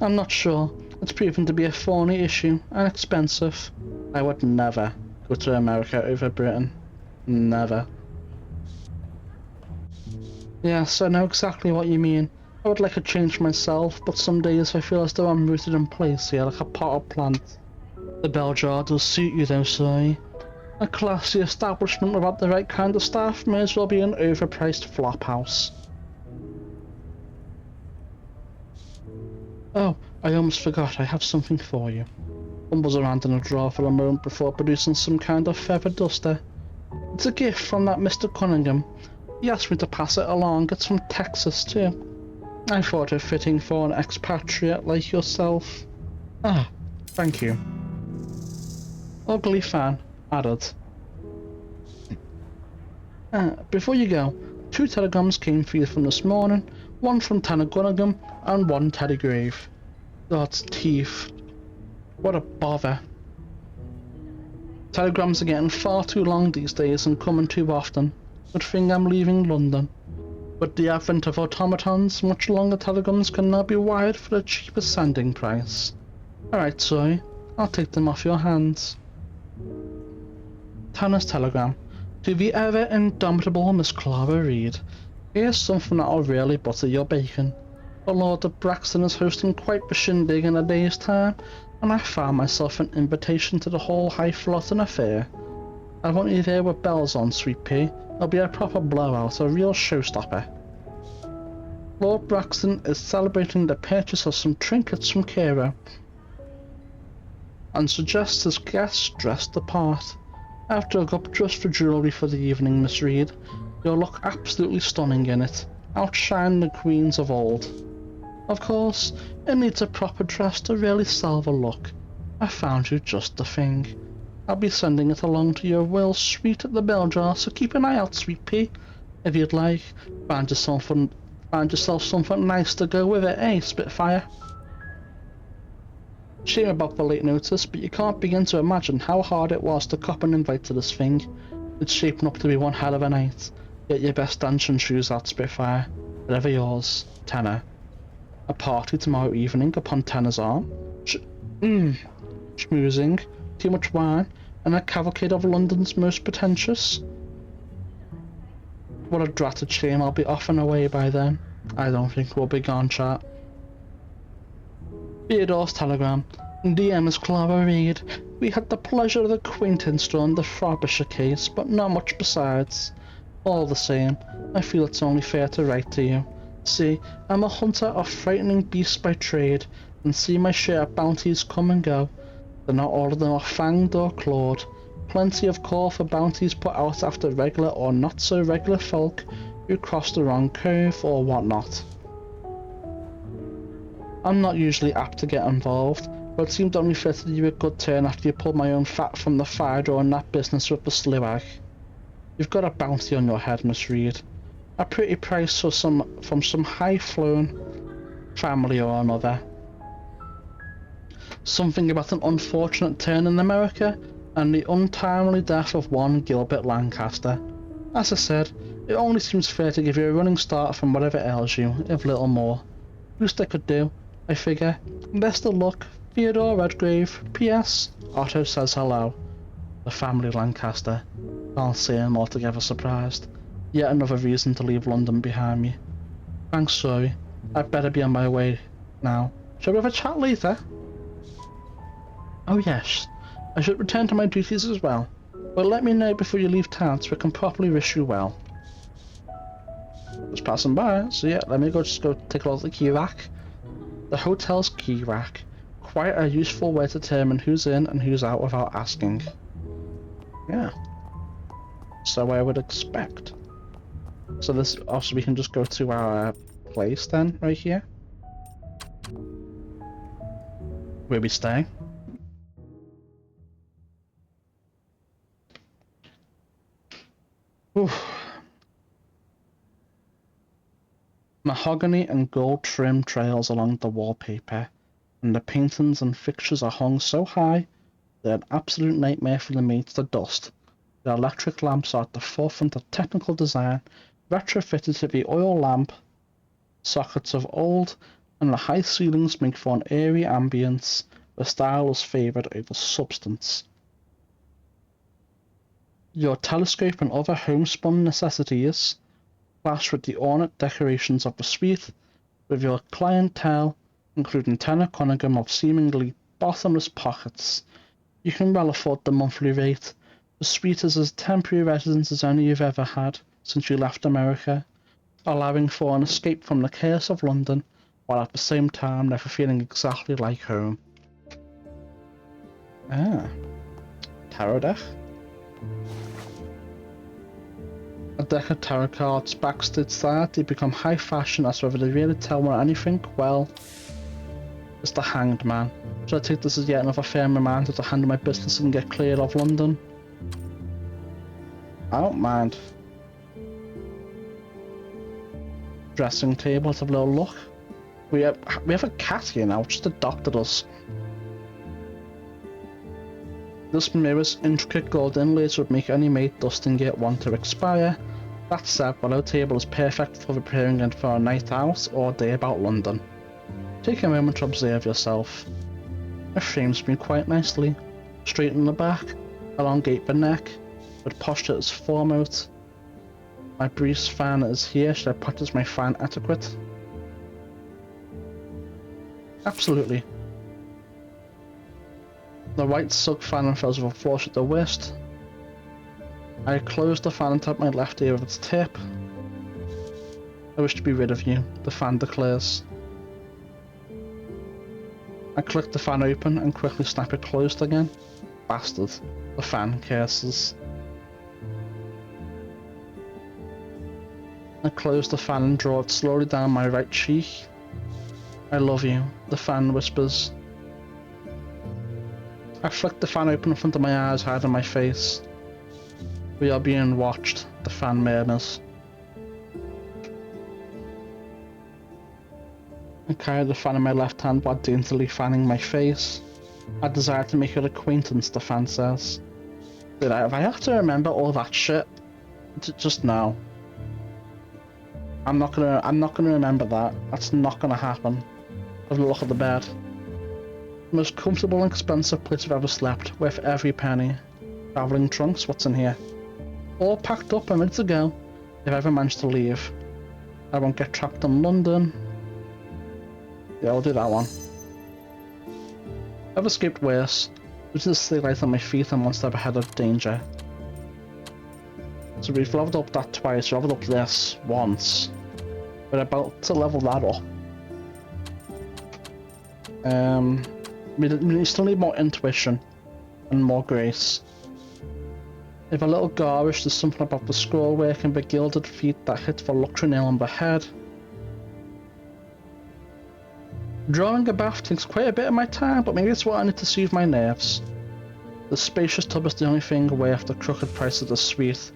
A: I'm not sure. It's proven to be a thorny issue and expensive. I would never go to America over Britain. Never. Yes, I know exactly what you mean. I would like a change myself, but some days I feel as though I'm rooted in place here like a potted plant. The Beljar does suit you though, sorry. A classy establishment without the right kind of staff may as well be an overpriced flophouse. Oh, I almost forgot I have something for you. Fumbles around in a drawer for a moment before producing some kind of feather duster. It's a gift from that Mr. Cunningham. He asked me to pass it along. It's from Texas too. I thought it fitting for an expatriate like yourself. Ah, thank you. Ugly fan, added. Before you go, 2 telegrams came for you from this morning, one from Tanner Cunningham and one Teddy Grave. God's teeth. What a bother. Telegrams are getting far too long these days and coming too often. Good thing I'm leaving London. With the advent of automatons, much longer telegrams can now be wired for the cheapest sending price. Alright, sorry. I'll take them off your hands. Tanner's telegram. To the ever indomitable Miss Clara Reed. Here's something that'll really butter your bacon. The Lord of Braxton is hosting quite the shindig in a day's time, and I found myself an invitation to the whole Highfalutin affair. I want you there with bells on, Sweet Pea. It'll be a proper blowout, a real showstopper. Lord Braxton is celebrating the purchase of some trinkets from Cairo and suggests his guests dress the part. I've dug up just for jewellery for the evening, Miss Reed. You'll look absolutely stunning in it, outshining the queens of old. Of course, it needs a proper dress to really sell the look. I found you just the thing. I'll be sending it along to your royal suite at the bell jar, so keep an eye out, Sweet Pea. If you'd like, find yourself something nice to go with it, eh, Spitfire? Shame about the late notice, but you can't begin to imagine how hard it was to cop an invite to this thing. It's shaping up to be one hell of a night. Get your best dancing shoes out, Spitfire. Whatever yours, Tenor. A party tomorrow evening upon Tenor's arm. Schmoozing, too much wine, and a cavalcade of London's most pretentious. What a dratted shame I'll be off and away by then. I don't think we'll be gone, chat. Theodore's telegram. Dear Miss Clara Reed, we had the pleasure of acquaintance during the Frobisher case, but not much besides. All the same, I feel it's only fair to write to you. See, I'm a hunter of frightening beasts by trade, and see my share of bounties come and go. Though not all of them are fanged or clawed. Plenty of call for bounties put out after regular or not so regular folk who cross the wrong curve or whatnot. I'm not usually apt to get involved, but it seemed only fair to do you a good turn after you pulled my own fat from the fire during that business with the Sliwag. You've got a bounty on your head, Miss Reed. A pretty price for from some high-flown family or another. Something about an unfortunate turn in America, and the untimely death of one Gilbert Lancaster. As I said, it only seems fair to give you a running start from whatever ails you, if little more. Least I could do, I figure. Best of luck, Theodore Redgrave. P.S. Otto says hello. The family Lancaster. Can't say I'm altogether surprised. Yet another reason to leave London behind me. Thanks, sorry. I'd better be on my way now. Shall we have a chat later? Oh yes, I should return to my duties as well. But let me know before you leave town so I can properly wish you well. Just passing by, so yeah, let me just go take a look at the key rack. The hotel's key rack. Quite a useful way to determine who's in and who's out without asking. Yeah. So I would expect. So this, also we can just go to our place then, right here. Where we stay. Oof. Mahogany and gold trim trails along the wallpaper, and the paintings and fixtures are hung so high they're an absolute nightmare for the maid to dust. The electric lamps are at the forefront of technical design, retrofitted to the oil lamp sockets of old, and the high ceilings make for an airy ambience where style is favoured over substance. Your telescope and other homespun necessities clash with the ornate decorations of the suite, with your clientele, including Tenor Cunningham of seemingly bottomless pockets. You can well afford the monthly rate. The suite is as temporary residence as any you've ever had since you left America, allowing for an escape from the chaos of London, while at the same time never feeling exactly like home. Ah. Tarot deck. A deck of tarot cards backstood style, they become high fashion as whether they really tell me anything. Well, it's the Hanged Man. Should I take this as yet another firm reminder to handle my business and get cleared of London? I don't mind. Dressing table, let's have a little look. We have a cat here now, just adopted us. This mirror's intricate gold inlays would make any maid dusting it want to expire. That said, the low table is perfect for preparing it for a night out or a day about London. Take a moment to observe yourself. It frames me quite nicely. Straighten the back, elongate the neck, with posture as foremost. My briefs fan is here, should I practice my fan etiquette? Absolutely. The white silk fan fills with a flush at the waist. I close the fan and tap my left ear with its tip. I wish to be rid of you, the fan declares. I click the fan open and quickly snap it closed again. Bastard, the fan curses. I close the fan and draw it slowly down my right cheek. I love you, the fan whispers. I flick the fan open in front of my eyes, hiding my face. We are being watched, the fan murmurs. I carry the fan in my left hand while daintily fanning my face. I desire to make your acquaintance, the fan says. If I have to remember all that shit, just now. I'm not gonna remember that. That's not gonna happen. Have a look at the bed. The most comfortable and expensive place I've ever slept, worth every penny. Travelling trunks, what's in here? All packed up and ready to go, if I ever manage to leave. I won't get trapped in London. Yeah, I'll do that one. I've escaped worse, due to the still light on my feet and one step ahead of danger. So we've leveled up that twice, we leveled up this once. We're about to level that up. We still need more intuition and more grace. If a little garish, there's something about the scrollwork and the gilded feet that hit the luxury nail on the head. Drawing a bath takes quite a bit of my time, but maybe it's what I need to soothe my nerves. The spacious tub is the only thing worth the crooked price of the suite.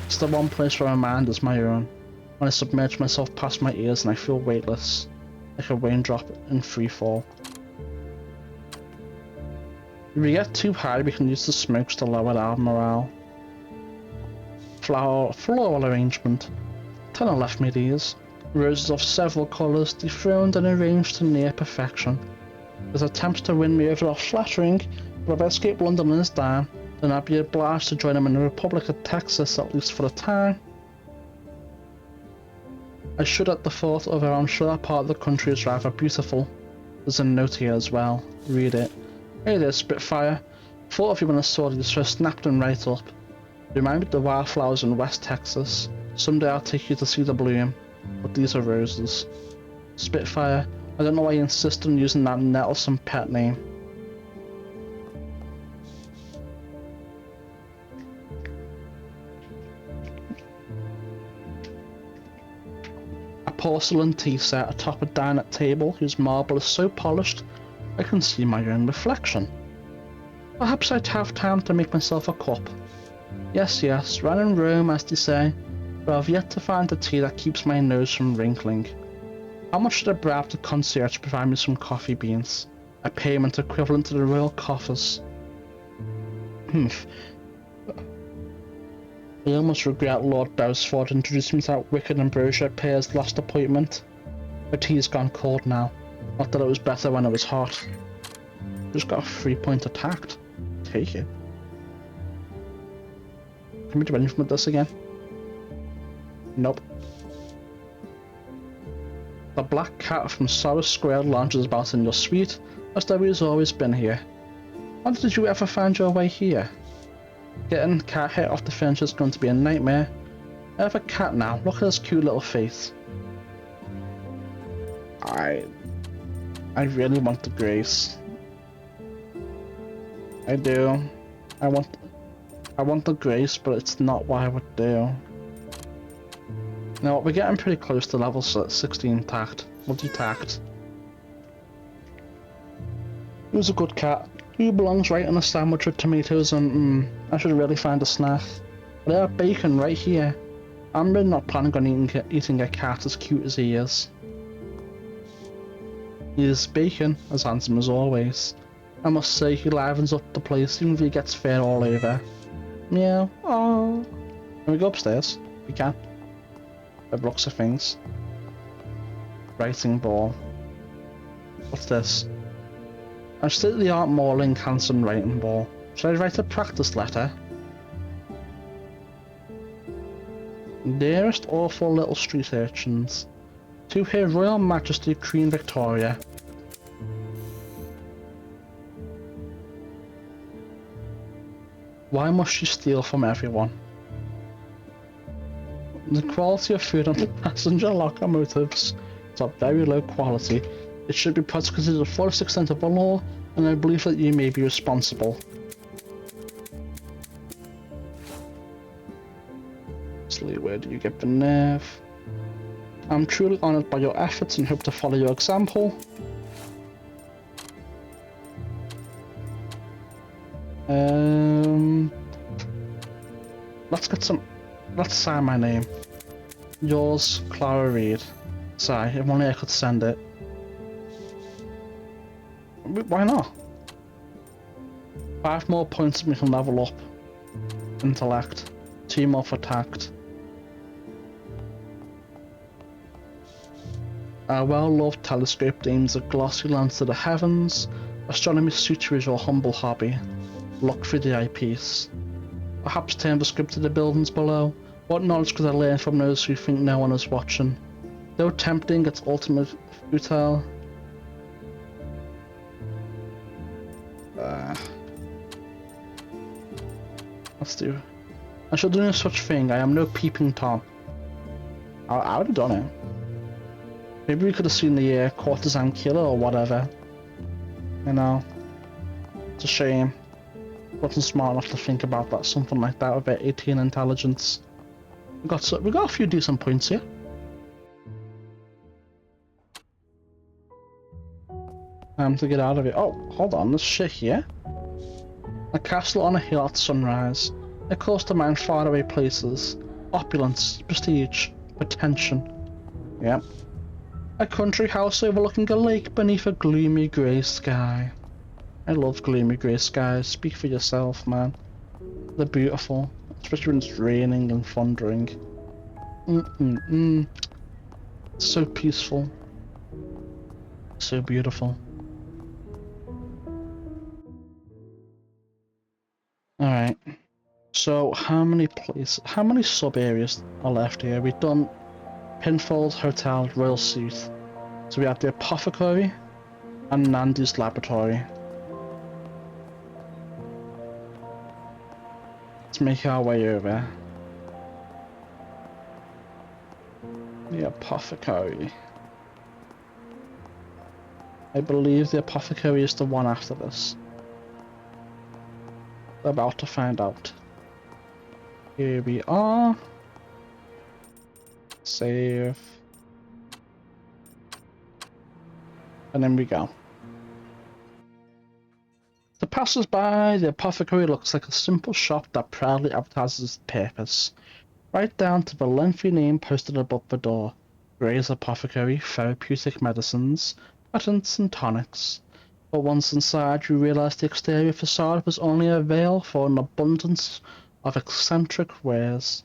A: It's the one place where my mind is my own. When I submerge myself past my ears and I feel weightless, like a raindrop in free fall. If we get too high, we can use the smokes to lower our morale. Floral arrangement. Tanner left me these. Roses of several colours, dethroned and arranged to near perfection. His attempts to win me over are flattering, but if I escape London and is down, then I'd be obliged to join him in the Republic of Texas, at least for a time. I shudder at the thought of how I'm sure that part of the country is rather beautiful. There's a note here as well. Read it. Hey there, Spitfire. Thought of you when I saw you, so I snapped them right up. Remind me of the wildflowers in West Texas. Someday I'll take you to see the bloom, but these are roses. Spitfire, I don't know why you insist on using that nettlesome pet name. A porcelain tea set atop a dinette table whose marble is so polished I can see my own reflection. Perhaps I'd have time to make myself a cup. Yes, run in Rome, as they say, but I've yet to find a tea that keeps my nose from wrinkling. How much should I bribe the concierge to provide me some coffee beans? A payment equivalent to the royal coffers. Humph. I almost regret Lord Beresford introducing me to that wicked Ambrosia Pear's last appointment. The tea's gone cold now. Not that it was better when it was hot. Just got a 3-point attack. Take it. Can we do anything with this again? Nope. The black cat from Sour Square lounges about in your suite, as though he's always been here. How did you ever find your way here? Getting cat hair off the furniture is going to be a nightmare. I have a cat now. Look at his cute little face. I really want the grace. I do. I want the grace, but it's not what I would do. Now we're getting pretty close to level 16 tact. Multi-tact. Who's a good cat? Who belongs right on a sandwich with tomatoes and I should really find a snack. But I have bacon right here. I'm really not planning on eating a cat as cute as he is. He is bacon, as handsome as always. I must say he livens up the place even if he gets fur all over. Meow. Oh. Can we go upstairs? We can. By the looks of things. Writing ball. What's this? I'm still at the art mauling handsome writing ball. Should I write a practice letter? Dearest awful little street urchins. To Her Royal Majesty Queen Victoria. Why must she steal from everyone? The quality of food on the passenger locomotives is of very low quality. It should be prosecuted to the fullest extent of the law, and I believe that you may be responsible. Where do you get the nerve? I'm truly honoured by your efforts and hope to follow your example. Let's sign my name. Yours, Clara Reed. Sigh, if only I could send it. Why not? 5 more points and we can level up. Intellect. 2 more for tact. Our well-loved telescope aims a glossy lens to the heavens. Astronomy suits you as your humble hobby. Look through the eyepiece. Perhaps turn the script to the buildings below. What knowledge could I learn from those who think no one is watching? Though tempting, it's ultimately futile. Let's do. I shall do no such thing. I am no peeping Tom. I would have done it. Maybe we could have seen the courtesan killer or whatever. You know. It's a shame. Wasn't smart enough to think about that. Something like that with 18 intelligence. We got a few decent points here. Time to get out of here. Oh, hold on. There's shit here. A castle on a hill at sunrise. It calls to mind faraway places. Opulence, prestige, pretension. Yep. A country house overlooking a lake beneath a gloomy grey sky. I love gloomy grey skies. Speak for yourself, man. They're beautiful. Especially when it's raining and thundering. So peaceful. So beautiful. Alright. So how many sub areas are left here? We've done Pinfold, Hotel, Royal Suite. So we have the Apothecary and Nandy's Laboratory. Let's make our way over. The Apothecary. I believe the Apothecary is the one after this. We're about to find out. Here we are. Save. And then we go. To passers-by, the Apothecary looks like a simple shop that proudly advertises its purpose. Right down to the lengthy name posted above the door. Gray's Apothecary, therapeutic medicines, patents and tonics. But once inside, you realise the exterior facade was only a veil for an abundance of eccentric wares.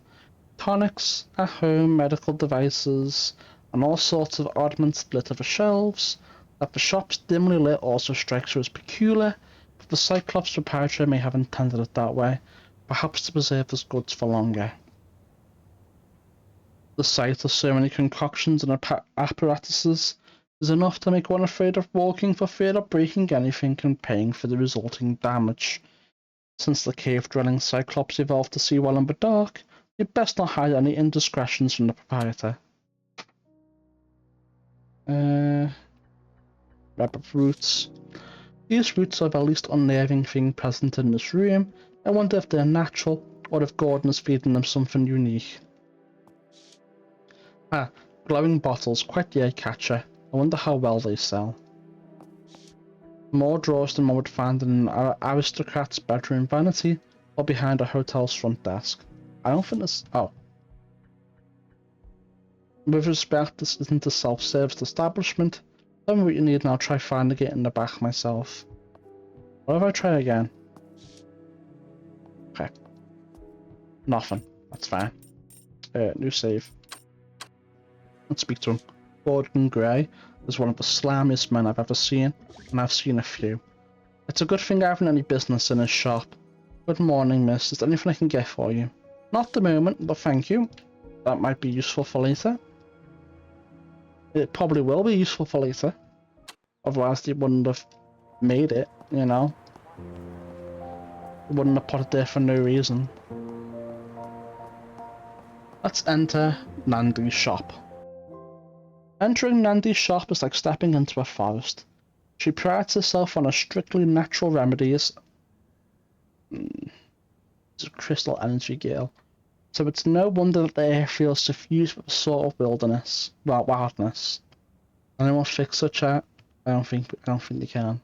A: Tonics, at-home medical devices, and all sorts of oddments lit to the shelves. That the shop's dimly lit also strikes you as peculiar, but the Cyclops proprietor may have intended it that way, perhaps to preserve his goods for longer. The sight of so many concoctions and apparatuses is enough to make one afraid of walking for fear of breaking anything and paying for the resulting damage. Since the cave-dwelling Cyclops evolved to see well in the dark, you'd best not hide any indiscretions from the proprietor. Rabbit roots. These roots are the least unnerving thing present in this room. I wonder if they're natural, or if Gordon is feeding them something unique. Glowing bottles, quite the eye-catcher. I wonder how well they sell. More drawers than one would find in an aristocrat's bedroom vanity, or behind a hotel's front desk. I don't think this... Oh. With respect, this isn't a self-service establishment. Tell me what you need and I'll try finding it in the back myself. What if I try again? Okay. Nothing. That's fine. New save. Let's speak to him. Gordon Gray is one of the slamiest men I've ever seen, and I've seen a few. It's a good thing I haven't any business in his shop. Good morning, miss. Is there anything I can get for you? Not at the moment, but thank you. That might be useful for later. It probably will be useful for later. Otherwise, they wouldn't have made it, you know. They wouldn't have put it there for no reason. Let's enter Nandi's shop. Entering Nandi's shop is like stepping into a forest. She prides herself on her strictly natural remedies. It's a crystal energy gale. So it's no wonder that the air feels suffused with a sort of wildness. Anyone fix her chat? I don't think they can.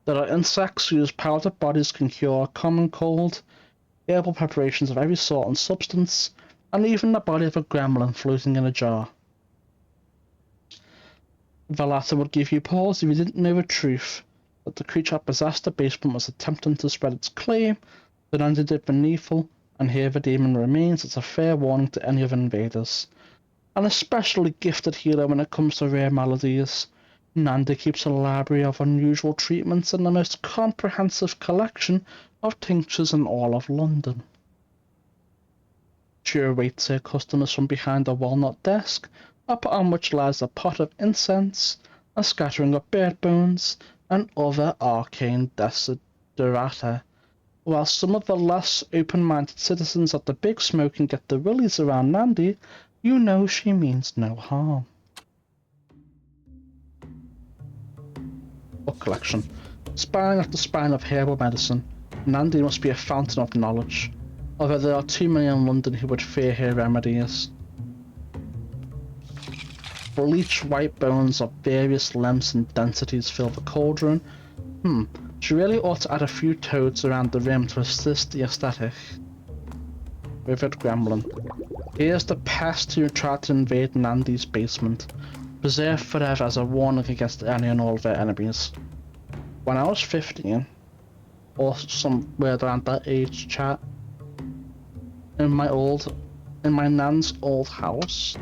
A: There are insects whose powdered bodies can cure a common cold, herbal preparations of every sort and substance, and even the body of a gremlin floating in a jar. The latter would give you pause if you didn't know the truth, that the creature that possessed the basement was attempting to spread its claim, that ended it beneathful, and here the demon remains as a fair warning to any other invaders. An especially gifted healer when it comes to rare maladies, Nanda keeps a library of unusual treatments and the most comprehensive collection of tinctures in all of London. She awaits her customers from behind a walnut desk, upon which lies a pot of incense, a scattering of bird bones, and other arcane desiderata, while some of the less open-minded citizens at the Big Smoke can get the willies around Nandi, you know she means no harm. Book collection. Spine after spine of herbal medicine, Nandi must be a fountain of knowledge, although there are too many in London who would fear her remedies. Bleached white bones of various lengths and densities fill the cauldron. She really ought to add a few toads around the rim to assist the aesthetic. Withered Gremlin. Here's the pest who tried to invade Nandi's basement, preserved forever as a warning against any and all of their enemies. When I was 15, or somewhere around that age, chat, in my nan's old house,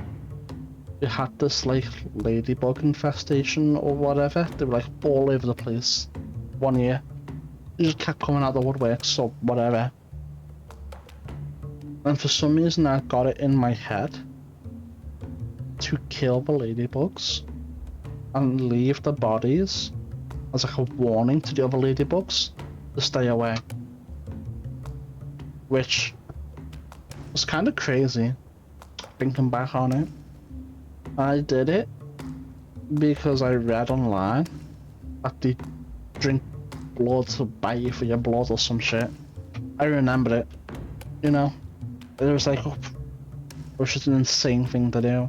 A: we had this like ladybug infestation or whatever. They were like all over the place. One year, they just kept coming out of the woodwork, so whatever. And for some reason, I got it in my head to kill the ladybugs and leave the bodies as like a warning to the other ladybugs to stay away, which was kind of crazy. Thinking back on it, I did it because I read online that they drink blood to buy you for your blood or some shit. I remember it, you know. It was like, it was just an insane thing to do.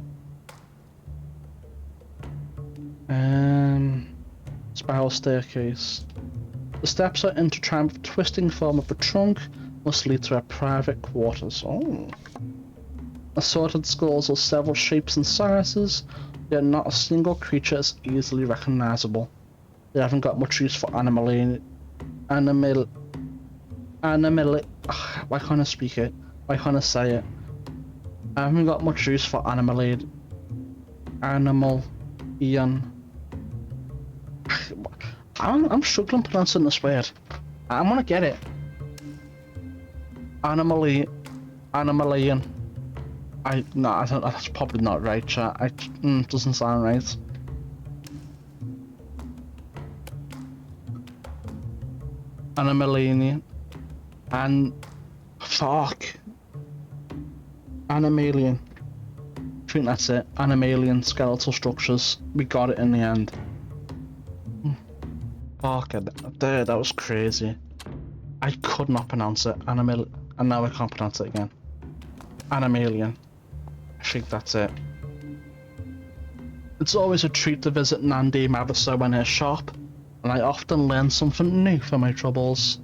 A: Spiral staircase. The steps are intertwined with the twisting form of the trunk, must lead to our private quarters. Oh. Assorted skulls of several shapes and sizes, yet not a single creature is easily recognizable. They haven't got much use for why can't I speak it? Why can't I say it? I haven't got much use for Ian. I'm struggling pronouncing this word. I'm gonna get it. Animalian. I don't, that's probably not right, chat. Doesn't sound right. Animalian. And fuck. Animalian. I think that's it. Animalian skeletal structures. We got it in the end. Fuck, that was crazy. I could not pronounce it. And now I can't pronounce it again. Animalian. I think that's it. It's always a treat to visit Nandi Marisol in her shop, and I often learn something new for my troubles.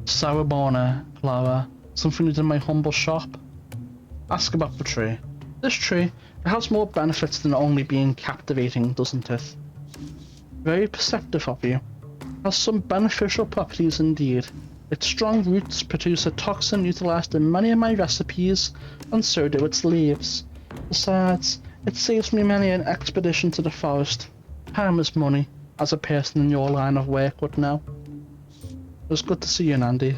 A: Sourborner, Clara, something new in my humble shop? Ask about the tree. This tree, it has more benefits than only being captivating, doesn't it? Very perceptive of you. It has some beneficial properties indeed. Its strong roots produce a toxin utilized in many of my recipes, and so do its leaves. Besides, it saves me many an expedition to the forest. Time is money, as a person in your line of work would know. It was good to see you, Nandi.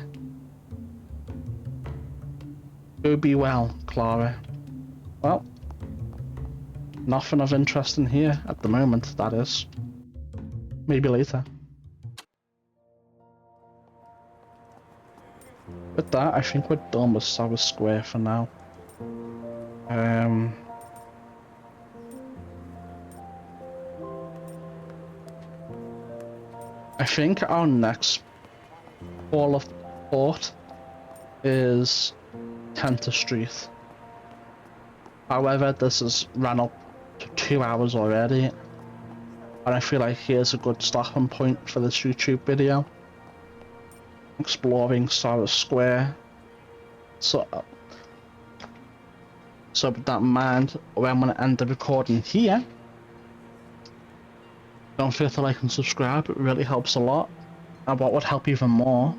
A: Go be well, Clara. Well, nothing of interest in here at the moment, that is. Maybe later. With that, I think we're done with Sour Square for now. I think our next port of port is Kenter Street. However, this has ran up to 2 hours already, and I feel like here's a good stopping point for this YouTube video. Exploring Sarah Square. So with that in mind, I'm going to end the recording here. Don't forget to like and subscribe, it really helps a lot. And what would help even more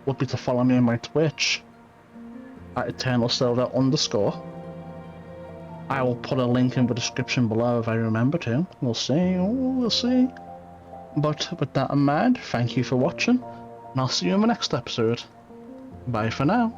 A: would be to follow me on my Twitch at EternalSilver_. I will put a link in the description below if I remember to. We'll see, we'll see. But with that in mind, thank you for watching, and I'll see you in the next episode. Bye for now.